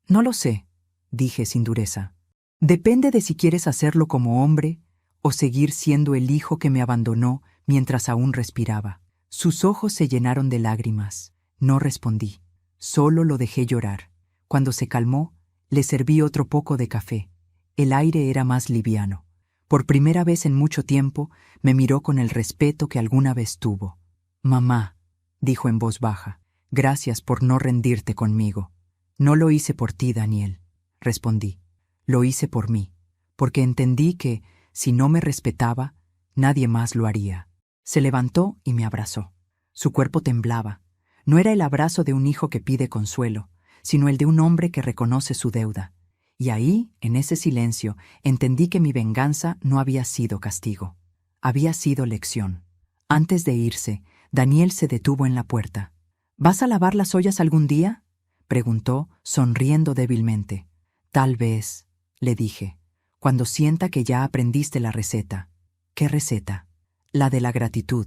«No lo sé», dije sin dureza. «Depende de si quieres hacerlo como hombre o seguir siendo el hijo que me abandonó mientras aún respiraba». Sus ojos se llenaron de lágrimas. No respondí. Solo lo dejé llorar. Cuando se calmó, le serví otro poco de café. El aire era más liviano. Por primera vez en mucho tiempo, me miró con el respeto que alguna vez tuvo. «Mamá», dijo en voz baja, «gracias por no rendirte conmigo». «No lo hice por ti, Daniel», respondí. «Lo hice por mí, porque entendí que, si no me respetaba, nadie más lo haría». Se levantó y me abrazó. Su cuerpo temblaba. No era el abrazo de un hijo que pide consuelo, sino el de un hombre que reconoce su deuda. Y ahí, en ese silencio, entendí que mi venganza no había sido castigo. Había sido lección. Antes de irse, Daniel se detuvo en la puerta. «¿Vas a lavar las ollas algún día?», preguntó, sonriendo débilmente. «Tal vez», le dije, «cuando sienta que ya aprendiste la receta». «¿Qué receta?». «La de la gratitud.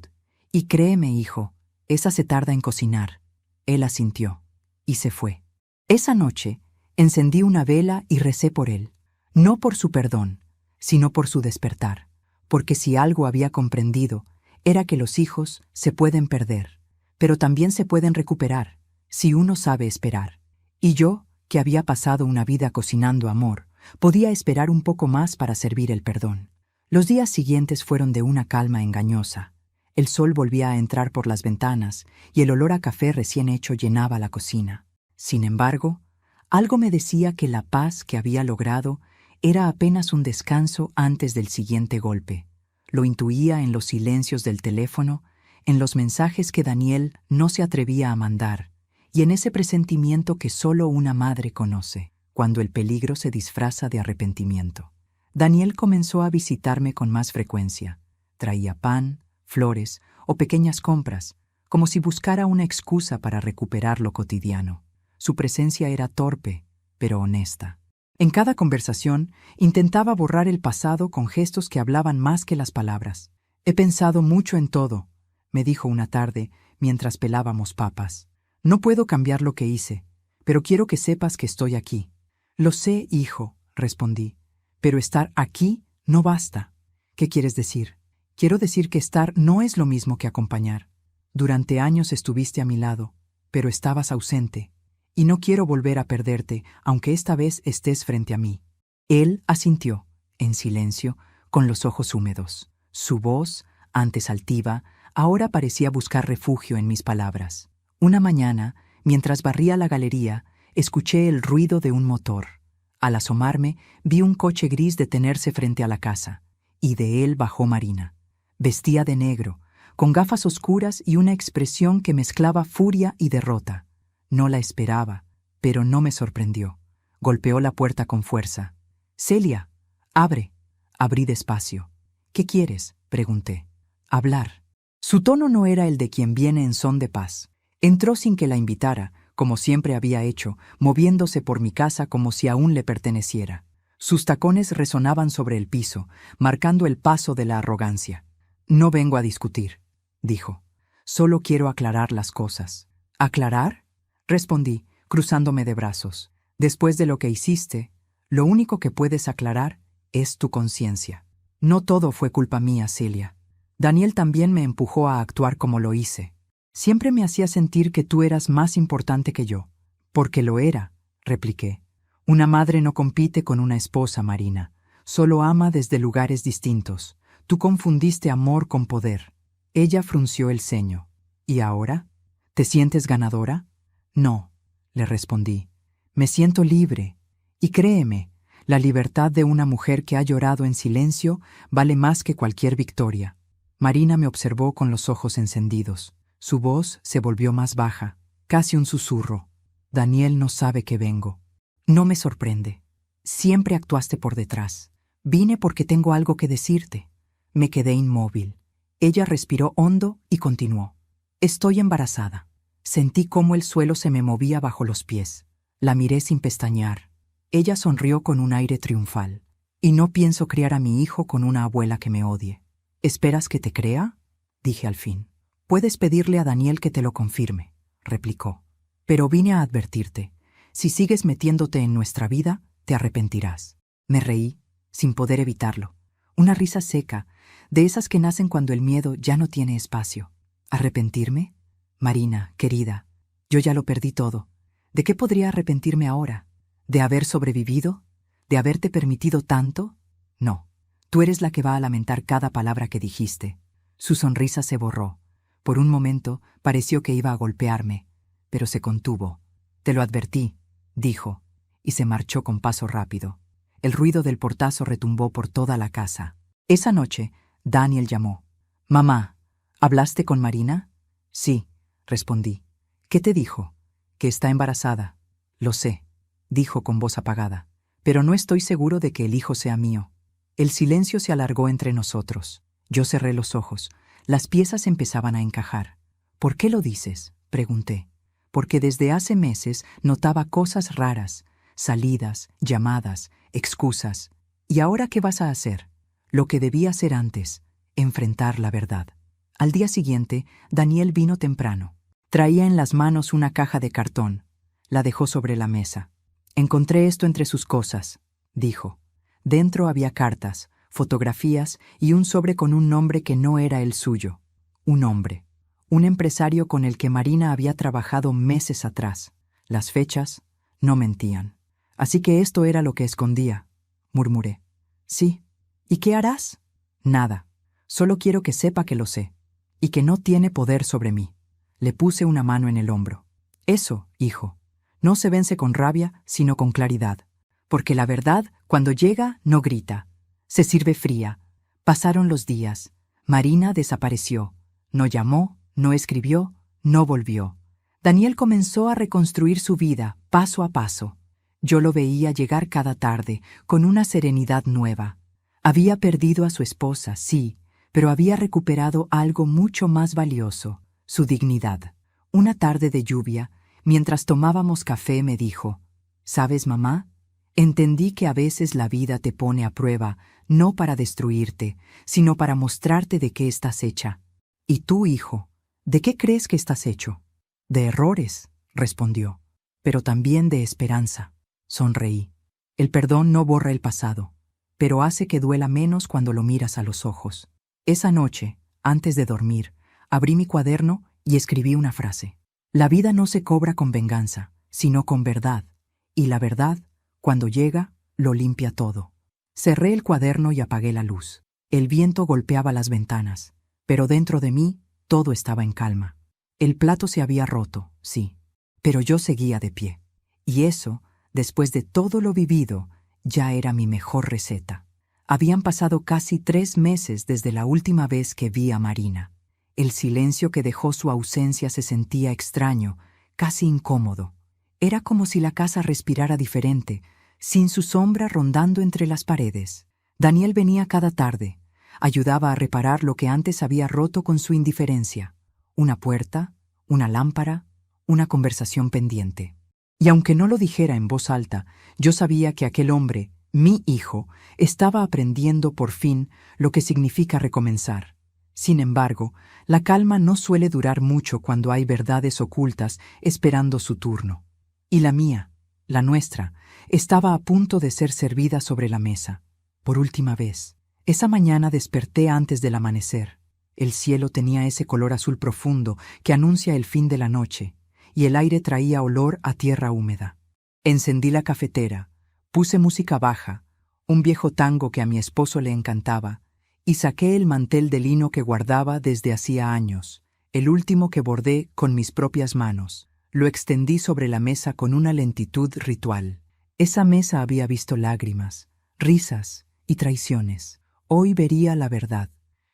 Y créeme, hijo, esa se tarda en cocinar». Él asintió y se fue. Esa noche encendí una vela y recé por él, no por su perdón, sino por su despertar, porque si algo había comprendido era que los hijos se pueden perder, pero también se pueden recuperar, si uno sabe esperar. Y yo, que había pasado una vida cocinando amor, podía esperar un poco más para servir el perdón. Los días siguientes fueron de una calma engañosa. El sol volvía a entrar por las ventanas y el olor a café recién hecho llenaba la cocina. Sin embargo, algo me decía que la paz que había logrado era apenas un descanso antes del siguiente golpe. Lo intuía en los silencios del teléfono, en los mensajes que Daniel no se atrevía a mandar, y en ese presentimiento que solo una madre conoce, cuando el peligro se disfraza de arrepentimiento. Daniel comenzó a visitarme con más frecuencia. Traía pan, flores o pequeñas compras, como si buscara una excusa para recuperar lo cotidiano. Su presencia era torpe, pero honesta. En cada conversación intentaba borrar el pasado con gestos que hablaban más que las palabras. «He pensado mucho en todo», me dijo una tarde mientras pelábamos papas. «No puedo cambiar lo que hice, pero quiero que sepas que estoy aquí». «Lo sé, hijo», respondí, «pero estar aquí no basta». «¿Qué quieres decir?». «Quiero decir que estar no es lo mismo que acompañar. Durante años estuviste a mi lado, pero estabas ausente, y no quiero volver a perderte, aunque esta vez estés frente a mí». Él asintió, en silencio, con los ojos húmedos. Su voz, antes altiva, ahora parecía buscar refugio en mis palabras. Una mañana, mientras barría la galería, escuché el ruido de un motor. Al asomarme, vi un coche gris detenerse frente a la casa, y de él bajó Marina. Vestía de negro, con gafas oscuras y una expresión que mezclaba furia y derrota. No la esperaba, pero no me sorprendió. Golpeó la puerta con fuerza. «Celia, abre». Abrí despacio. «¿Qué quieres?», pregunté. «Hablar». Su tono no era el de quien viene en son de paz. Entró sin que la invitara, como siempre había hecho, moviéndose por mi casa como si aún le perteneciera. Sus tacones resonaban sobre el piso, marcando el paso de la arrogancia. «No vengo a discutir», dijo. «Solo quiero aclarar las cosas». «¿Aclarar?», respondí, cruzándome de brazos. «Después de lo que hiciste, lo único que puedes aclarar es tu conciencia. No todo fue culpa mía, Celia. Daniel también me empujó a actuar como lo hice. Siempre me hacía sentir que tú eras más importante que yo. Porque lo era, repliqué. Una madre no compite con una esposa, Marina. Solo ama desde lugares distintos. Tú confundiste amor con poder. Ella frunció el ceño. ¿Y ahora? ¿Te sientes ganadora? No, le respondí. Me siento libre. Y créeme, la libertad de una mujer que ha llorado en silencio vale más que cualquier victoria. Marina me observó con los ojos encendidos. Su voz se volvió más baja, casi un susurro. Daniel no sabe que vengo. No me sorprende. Siempre actuaste por detrás. Vine porque tengo algo que decirte. Me quedé inmóvil. Ella respiró hondo y continuó. Estoy embarazada. Sentí cómo el suelo se me movía bajo los pies. La miré sin pestañear. Ella sonrió con un aire triunfal. Y no pienso criar a mi hijo con una abuela que me odie. ¿Esperas que te crea? Dije al fin. Puedes pedirle a Daniel que te lo confirme, replicó. Pero vine a advertirte. Si sigues metiéndote en nuestra vida, te arrepentirás. Me reí, sin poder evitarlo. Una risa seca, de esas que nacen cuando el miedo ya no tiene espacio. ¿Arrepentirme? Marina, querida, yo ya lo perdí todo. ¿De qué podría arrepentirme ahora? ¿De haber sobrevivido? ¿De haberte permitido tanto? No. Tú eres la que va a lamentar cada palabra que dijiste. Su sonrisa se borró. Por un momento pareció que iba a golpearme, pero se contuvo. Te lo advertí, dijo, y se marchó con paso rápido. El ruido del portazo retumbó por toda la casa. Esa noche, Daniel llamó. «Mamá, ¿hablaste con Marina?» «Sí», respondí. «¿Qué te dijo?» «Que está embarazada». «Lo sé», dijo con voz apagada, «pero no estoy seguro de que el hijo sea mío». El silencio se alargó entre nosotros. Yo cerré los ojos. Las piezas empezaban a encajar. «¿Por qué lo dices?», pregunté. Porque desde hace meses notaba cosas raras, salidas, llamadas, excusas. ¿Y ahora qué vas a hacer? Lo que debía hacer antes, enfrentar la verdad. Al día siguiente, Daniel vino temprano. Traía en las manos una caja de cartón. La dejó sobre la mesa. «Encontré esto entre sus cosas», dijo. Dentro había cartas, fotografías y un sobre con un nombre que no era el suyo. Un hombre. Un empresario con el que Marina había trabajado meses atrás. Las fechas no mentían. «Así que esto era lo que escondía», murmuré. «Sí. ¿Y qué harás?» «Nada. Solo quiero que sepa que lo sé. Y que no tiene poder sobre mí». Le puse una mano en el hombro. «Eso, hijo, no se vence con rabia, sino con claridad. Porque la verdad, cuando llega, no grita. Se sirve fría. Pasaron los días. Marina desapareció. No llamó, no escribió, no volvió. Daniel comenzó a reconstruir su vida, paso a paso. Yo lo veía llegar cada tarde, con una serenidad nueva. Había perdido a su esposa, sí, pero había recuperado algo mucho más valioso, su dignidad. Una tarde de lluvia, mientras tomábamos café, me dijo, «¿Sabes, mamá? Entendí que a veces la vida te pone a prueba, no para destruirte, sino para mostrarte de qué estás hecha. ¿Y tú, hijo, de qué crees que estás hecho?» «De errores», respondió, «pero también de esperanza». Sonreí. El perdón no borra el pasado, pero hace que duela menos cuando lo miras a los ojos. Esa noche, antes de dormir, abrí mi cuaderno y escribí una frase. La vida no se cobra con venganza, sino con verdad, y la verdad, cuando llega, lo limpia todo. Cerré el cuaderno y apagué la luz. El viento golpeaba las ventanas, pero dentro de mí todo estaba en calma. El plato se había roto, sí, pero yo seguía de pie. Y eso, después de todo lo vivido, ya era mi mejor receta. Habían pasado casi 3 meses desde la última vez que vi a Marina. El silencio que dejó su ausencia se sentía extraño, casi incómodo. Era como si la casa respirara diferente, sin su sombra rondando entre las paredes. Daniel venía cada tarde, ayudaba a reparar lo que antes había roto con su indiferencia. Una puerta, una lámpara, una conversación pendiente. Y aunque no lo dijera en voz alta, yo sabía que aquel hombre, mi hijo, estaba aprendiendo por fin lo que significa recomenzar. Sin embargo, la calma no suele durar mucho cuando hay verdades ocultas esperando su turno. Y la mía, la nuestra, estaba a punto de ser servida sobre la mesa. por última vez. Esa mañana desperté antes del amanecer. El cielo tenía ese color azul profundo que anuncia el fin de la noche, y el aire traía olor a tierra húmeda. Encendí la cafetera, puse música baja, un viejo tango que a mi esposo le encantaba, y saqué el mantel de lino que guardaba desde hacía años, el último que bordé con mis propias manos. Lo extendí sobre la mesa con una lentitud ritual. Esa mesa había visto lágrimas, risas y traiciones. Hoy vería la verdad.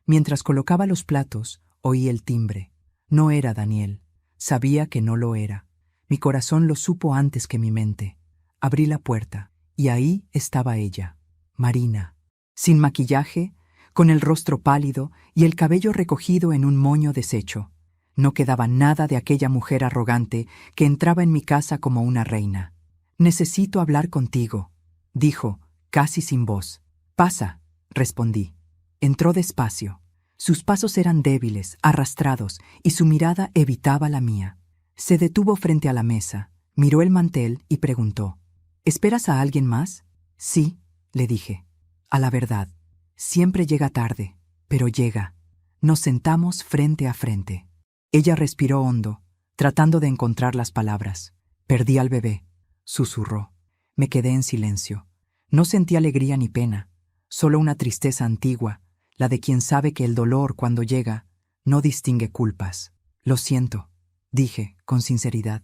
Mientras colocaba los platos, oí el timbre. No era Daniel. Sabía que no lo era. Mi corazón lo supo antes que mi mente. Abrí la puerta, y ahí estaba ella, Marina. Sin maquillaje, con el rostro pálido y el cabello recogido en un moño deshecho. No quedaba nada de aquella mujer arrogante que entraba en mi casa como una reina. «Necesito hablar contigo», dijo, casi sin voz. «Pasa», respondí. Entró despacio. Sus pasos eran débiles, arrastrados, y su mirada evitaba la mía. Se detuvo frente a la mesa, miró el mantel y preguntó: «¿Esperas a alguien más?» «Sí», le dije. «A la verdad. Siempre llega tarde, pero llega». Nos sentamos frente a frente. Ella respiró hondo, tratando de encontrar las palabras. «Perdí al bebé», susurró. Me quedé en silencio. No sentí alegría ni pena, solo una tristeza antigua, la de quien sabe que el dolor, cuando llega, no distingue culpas. «Lo siento», dije, con sinceridad.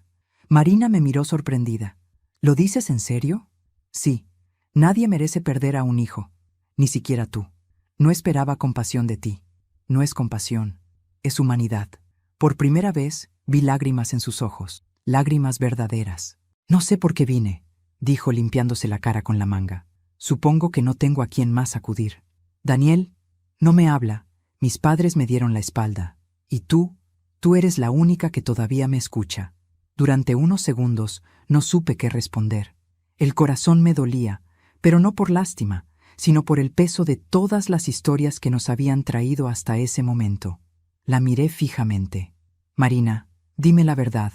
Marina me miró sorprendida. «¿Lo dices en serio?» «Sí. Nadie merece perder a un hijo, ni siquiera tú. No esperaba compasión de ti. No es compasión, es humanidad». Por primera vez vi lágrimas en sus ojos, lágrimas verdaderas. «No sé por qué vine», dijo limpiándose la cara con la manga. «Supongo que no tengo a quién más acudir. Daniel no me habla. Mis padres me dieron la espalda. Y tú eres la única que todavía me escucha». Durante unos segundos no supe qué responder. El corazón me dolía, pero no por lástima, sino por el peso de todas las historias que nos habían traído hasta ese momento. La miré fijamente. «Marina, dime la verdad.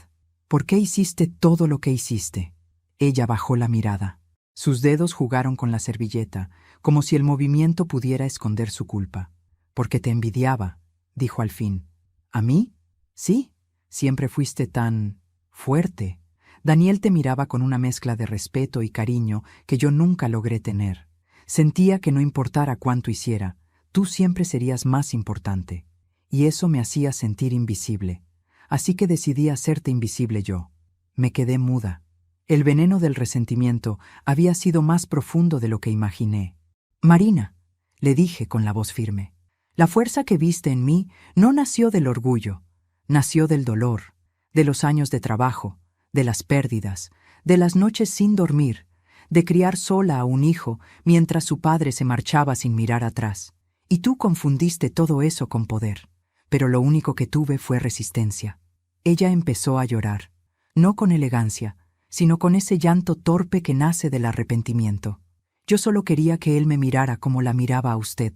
¿Por qué hiciste todo lo que hiciste?» Ella bajó la mirada. Sus dedos jugaron con la servilleta, como si el movimiento pudiera esconder su culpa. «Porque te envidiaba», dijo al fin. «¿A mí?» «Sí, siempre fuiste tan fuerte». Daniel te miraba con una mezcla de respeto y cariño que yo nunca logré tener. Sentía que no importara cuánto hiciera, tú siempre serías más importante. Y eso me hacía sentir invisible. Así que decidí hacerte invisible yo. Me quedé muda. El veneno del resentimiento había sido más profundo de lo que imaginé. «Marina», le dije con la voz firme, «la fuerza que viste en mí no nació del orgullo, nació del dolor, de los años de trabajo, de las pérdidas, de las noches sin dormir, de criar sola a un hijo mientras su padre se marchaba sin mirar atrás. Y tú confundiste todo eso con poder. Pero lo único que tuve fue resistencia». Ella empezó a llorar, no con elegancia, sino con ese llanto torpe que nace del arrepentimiento. «Yo solo quería que él me mirara como la miraba a usted.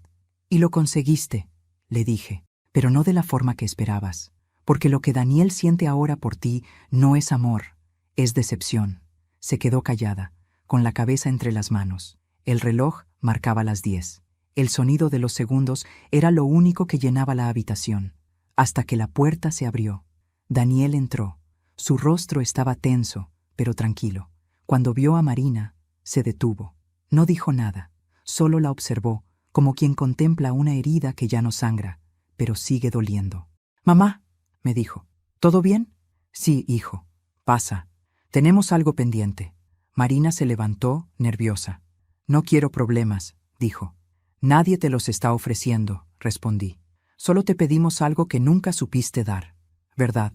Y lo conseguiste», le dije, «pero no de la forma que esperabas. Porque lo que Daniel siente ahora por ti no es amor, es decepción». Se quedó callada, con la cabeza entre las manos. El reloj marcaba las 10. El sonido de los segundos era lo único que llenaba la habitación, hasta que la puerta se abrió. Daniel entró. Su rostro estaba tenso, pero tranquilo. Cuando vio a Marina, se detuvo. No dijo nada, solo la observó, como quien contempla una herida que ya no sangra, pero sigue doliendo. «Mamá», me dijo, «¿todo bien?» «Sí, hijo. Pasa. Tenemos algo pendiente». Marina se levantó, nerviosa. «No quiero problemas», dijo. «Nadie te los está ofreciendo», respondí. «Solo te pedimos algo que nunca supiste dar. ¿Verdad?»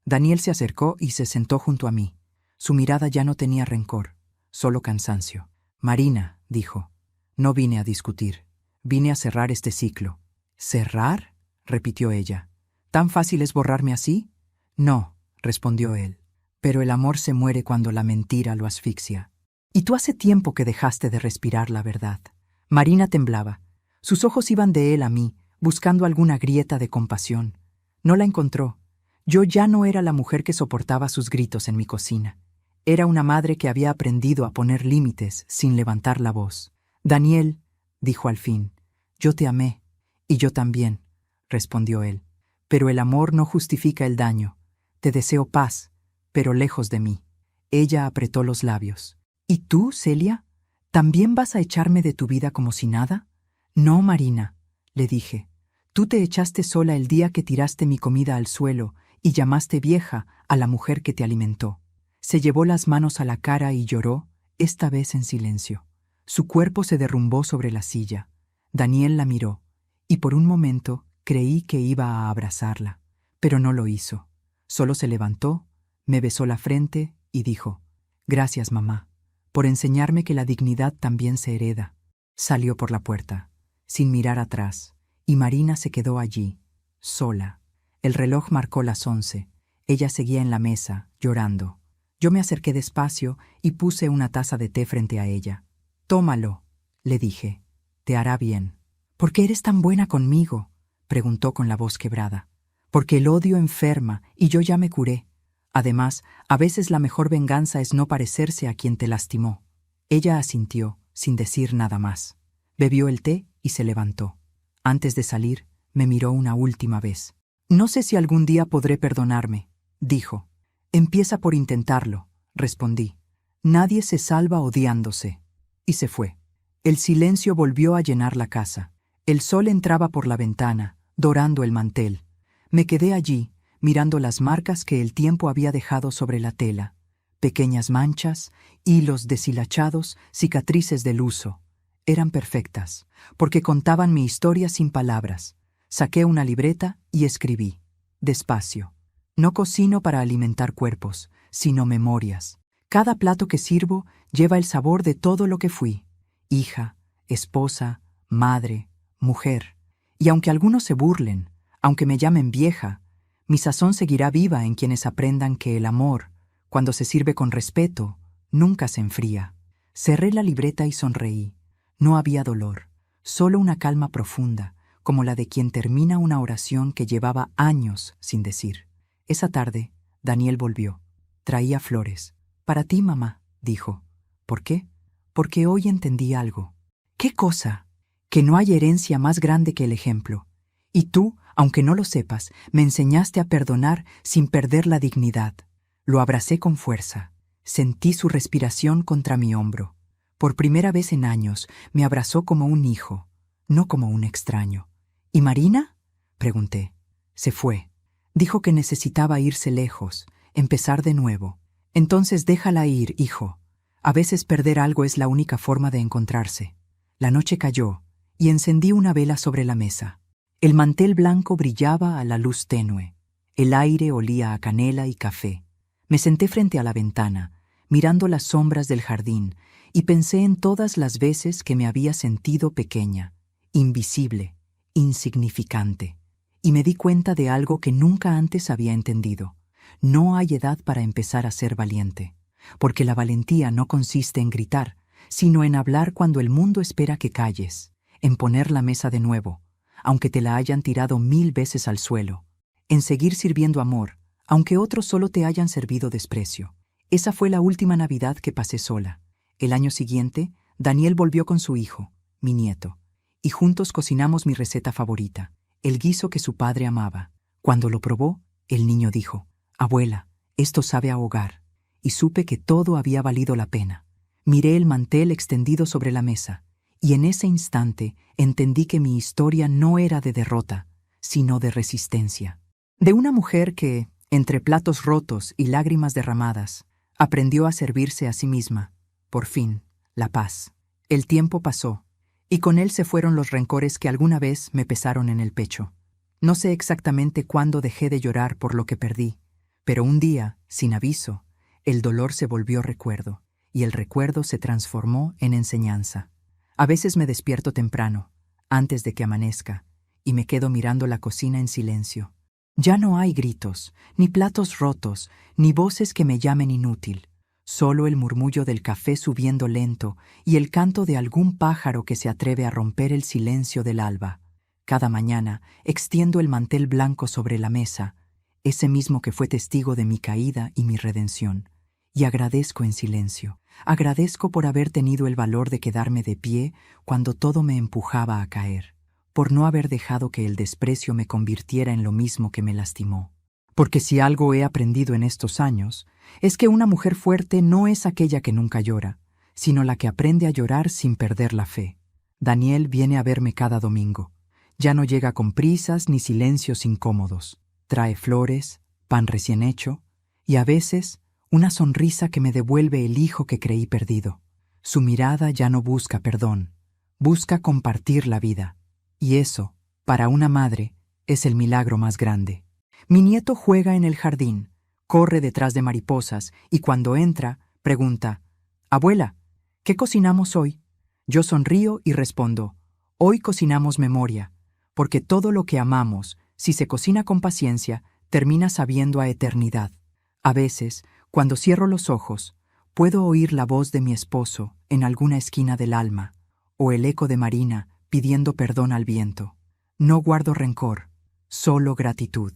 Daniel se acercó y se sentó junto a mí. Su mirada ya no tenía rencor, solo cansancio. «Marina», dijo, «no vine a discutir. Vine a cerrar este ciclo». «¿Cerrar?», repitió ella. «¿Tan fácil es borrarme así?» «No», respondió él. «Pero el amor se muere cuando la mentira lo asfixia. Y tú hace tiempo que dejaste de respirar la verdad». Marina temblaba. Sus ojos iban de él a mí, buscando alguna grieta de compasión. No la encontró. Yo ya no era la mujer que soportaba sus gritos en mi cocina. Era una madre que había aprendido a poner límites sin levantar la voz. «Daniel, dijo al fin. Yo te amé, y yo también, respondió él. Pero el amor no justifica el daño. Te deseo paz, pero lejos de mí. Ella apretó los labios. ¿Y tú, Celia? ¿También vas a echarme de tu vida como si nada? No, Marina, le dije. Tú te echaste sola el día que tiraste mi comida al suelo y llamaste vieja a la mujer que te alimentó. Se llevó las manos a la cara y lloró, esta vez en silencio. Su cuerpo se derrumbó sobre la silla. Daniel la miró, y por un momento creí que iba a abrazarla, pero no lo hizo. Solo se levantó, me besó la frente y dijo: «Gracias, mamá, por enseñarme que la dignidad también se hereda». Salió por la puerta, sin mirar atrás, y Marina se quedó allí, sola. El reloj marcó las 11. Ella seguía en la mesa, llorando. Yo me acerqué despacio y puse una taza de té frente a ella. «Tómalo», le dije. «Te hará bien». «¿Por qué eres tan buena conmigo?», preguntó con la voz quebrada. «Porque el odio enferma y yo ya me curé. Además, a veces la mejor venganza es no parecerse a quien te lastimó». Ella asintió, sin decir nada más. Bebió el té y se levantó. Antes de salir, me miró una última vez. «No sé si algún día podré perdonarme», dijo. «Empieza por intentarlo», respondí. «Nadie se salva odiándose». Y se fue. El silencio volvió a llenar la casa. El sol entraba por la ventana, dorando el mantel. Me quedé allí, mirando las marcas que el tiempo había dejado sobre la tela. Pequeñas manchas, hilos deshilachados, cicatrices del uso. Eran perfectas, porque contaban mi historia sin palabras. Saqué una libreta y escribí. Despacio. No cocino para alimentar cuerpos, sino memorias. Cada plato que sirvo lleva el sabor de todo lo que fui. Hija, esposa, madre, mujer. Y aunque algunos se burlen, aunque me llamen vieja, mi sazón seguirá viva en quienes aprendan que el amor, cuando se sirve con respeto, nunca se enfría. Cerré la libreta y sonreí. No había dolor, solo una calma profunda, como la de quien termina una oración que llevaba años sin decir. Esa tarde, Daniel volvió. Traía flores. «Para ti, mamá», dijo. «¿Por qué?» «Porque hoy entendí algo». «¿Qué cosa?» «Que no hay herencia más grande que el ejemplo. Y tú, aunque no lo sepas, me enseñaste a perdonar sin perder la dignidad». Lo abracé con fuerza. Sentí su respiración contra mi hombro. Por primera vez en años, me abrazó como un hijo, no como un extraño. «¿Y Marina?», pregunté. Se fue. Dijo que necesitaba irse lejos, empezar de nuevo. «Entonces déjala ir, hijo. A veces perder algo es la única forma de encontrarse». La noche cayó y encendí una vela sobre la mesa. El mantel blanco brillaba a la luz tenue. El aire olía a canela y café. Me senté frente a la ventana, mirando las sombras del jardín, y pensé en todas las veces que me había sentido pequeña, invisible, insignificante. Y me di cuenta de algo que nunca antes había entendido. No hay edad para empezar a ser valiente, porque la valentía no consiste en gritar, sino en hablar cuando el mundo espera que calles, en poner la mesa de nuevo, aunque te la hayan tirado 1000 veces al suelo, en seguir sirviendo amor, aunque otros solo te hayan servido desprecio. Esa fue la última Navidad que pasé sola. El año siguiente, Daniel volvió con su hijo, mi nieto, y juntos cocinamos mi receta favorita, el guiso que su padre amaba. Cuando lo probó, el niño dijo: «Abuela, esto sabe a hogar», y supe que todo había valido la pena. Miré el mantel extendido sobre la mesa, y en ese instante entendí que mi historia no era de derrota, sino de resistencia. De una mujer que, entre platos rotos y lágrimas derramadas, aprendió a servirse a sí misma. Por fin, la paz. El tiempo pasó, y con él se fueron los rencores que alguna vez me pesaron en el pecho. No sé exactamente cuándo dejé de llorar por lo que perdí, pero un día, sin aviso, el dolor se volvió recuerdo, y el recuerdo se transformó en enseñanza. A veces me despierto temprano, antes de que amanezca, y me quedo mirando la cocina en silencio. Ya no hay gritos, ni platos rotos, ni voces que me llamen inútil. Solo el murmullo del café subiendo lento y el canto de algún pájaro que se atreve a romper el silencio del alba. Cada mañana extiendo el mantel blanco sobre la mesa, ese mismo que fue testigo de mi caída y mi redención, y agradezco en silencio. Agradezco por haber tenido el valor de quedarme de pie cuando todo me empujaba a caer, por no haber dejado que el desprecio me convirtiera en lo mismo que me lastimó. Porque si algo he aprendido en estos años, es que una mujer fuerte no es aquella que nunca llora, sino la que aprende a llorar sin perder la fe. Daniel viene a verme cada domingo. Ya no llega con prisas ni silencios incómodos. Trae flores, pan recién hecho y a veces una sonrisa que me devuelve el hijo que creí perdido. Su mirada ya no busca perdón, busca compartir la vida. Y eso, para una madre, es el milagro más grande. Mi nieto juega en el jardín, corre detrás de mariposas y cuando entra, pregunta: «Abuela, ¿qué cocinamos hoy?». Yo sonrío y respondo: «Hoy cocinamos memoria, porque todo lo que amamos, si se cocina con paciencia, termina sabiendo a eternidad». A veces, cuando cierro los ojos, puedo oír la voz de mi esposo en alguna esquina del alma, o el eco de Marina pidiendo perdón al viento. No guardo rencor, solo gratitud,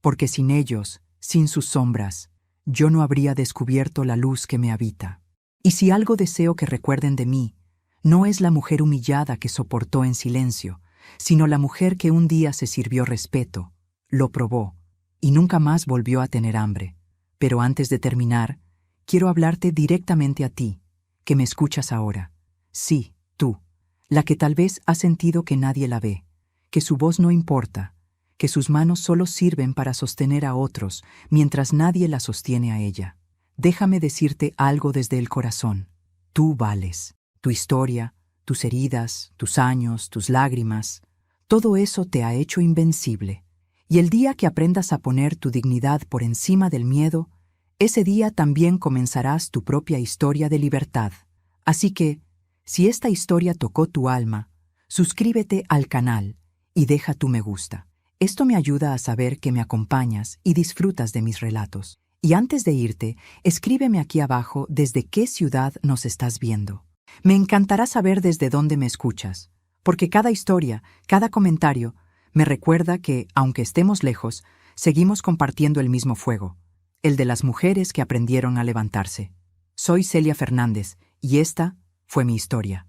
porque sin ellos, sin sus sombras, yo no habría descubierto la luz que me habita. Y si algo deseo que recuerden de mí, no es la mujer humillada que soportó en silencio, sino la mujer que un día se sirvió respeto, lo probó, y nunca más volvió a tener hambre. Pero antes de terminar, quiero hablarte directamente a ti, que me escuchas ahora. Sí, tú, la que tal vez ha sentido que nadie la ve, que su voz no importa, que sus manos solo sirven para sostener a otros mientras nadie la sostiene a ella. Déjame decirte algo desde el corazón. Tú vales. Tu historia, tus heridas, tus años, tus lágrimas, todo eso te ha hecho invencible. Y el día que aprendas a poner tu dignidad por encima del miedo, ese día también comenzarás tu propia historia de libertad. Así que, si esta historia tocó tu alma, suscríbete al canal y deja tu me gusta. Esto me ayuda a saber que me acompañas y disfrutas de mis relatos. Y antes de irte, escríbeme aquí abajo desde qué ciudad nos estás viendo. Me encantará saber desde dónde me escuchas, porque cada historia, cada comentario, me recuerda que, aunque estemos lejos, seguimos compartiendo el mismo fuego, el de las mujeres que aprendieron a levantarse. Soy Celia Fernández, y esta fue mi historia.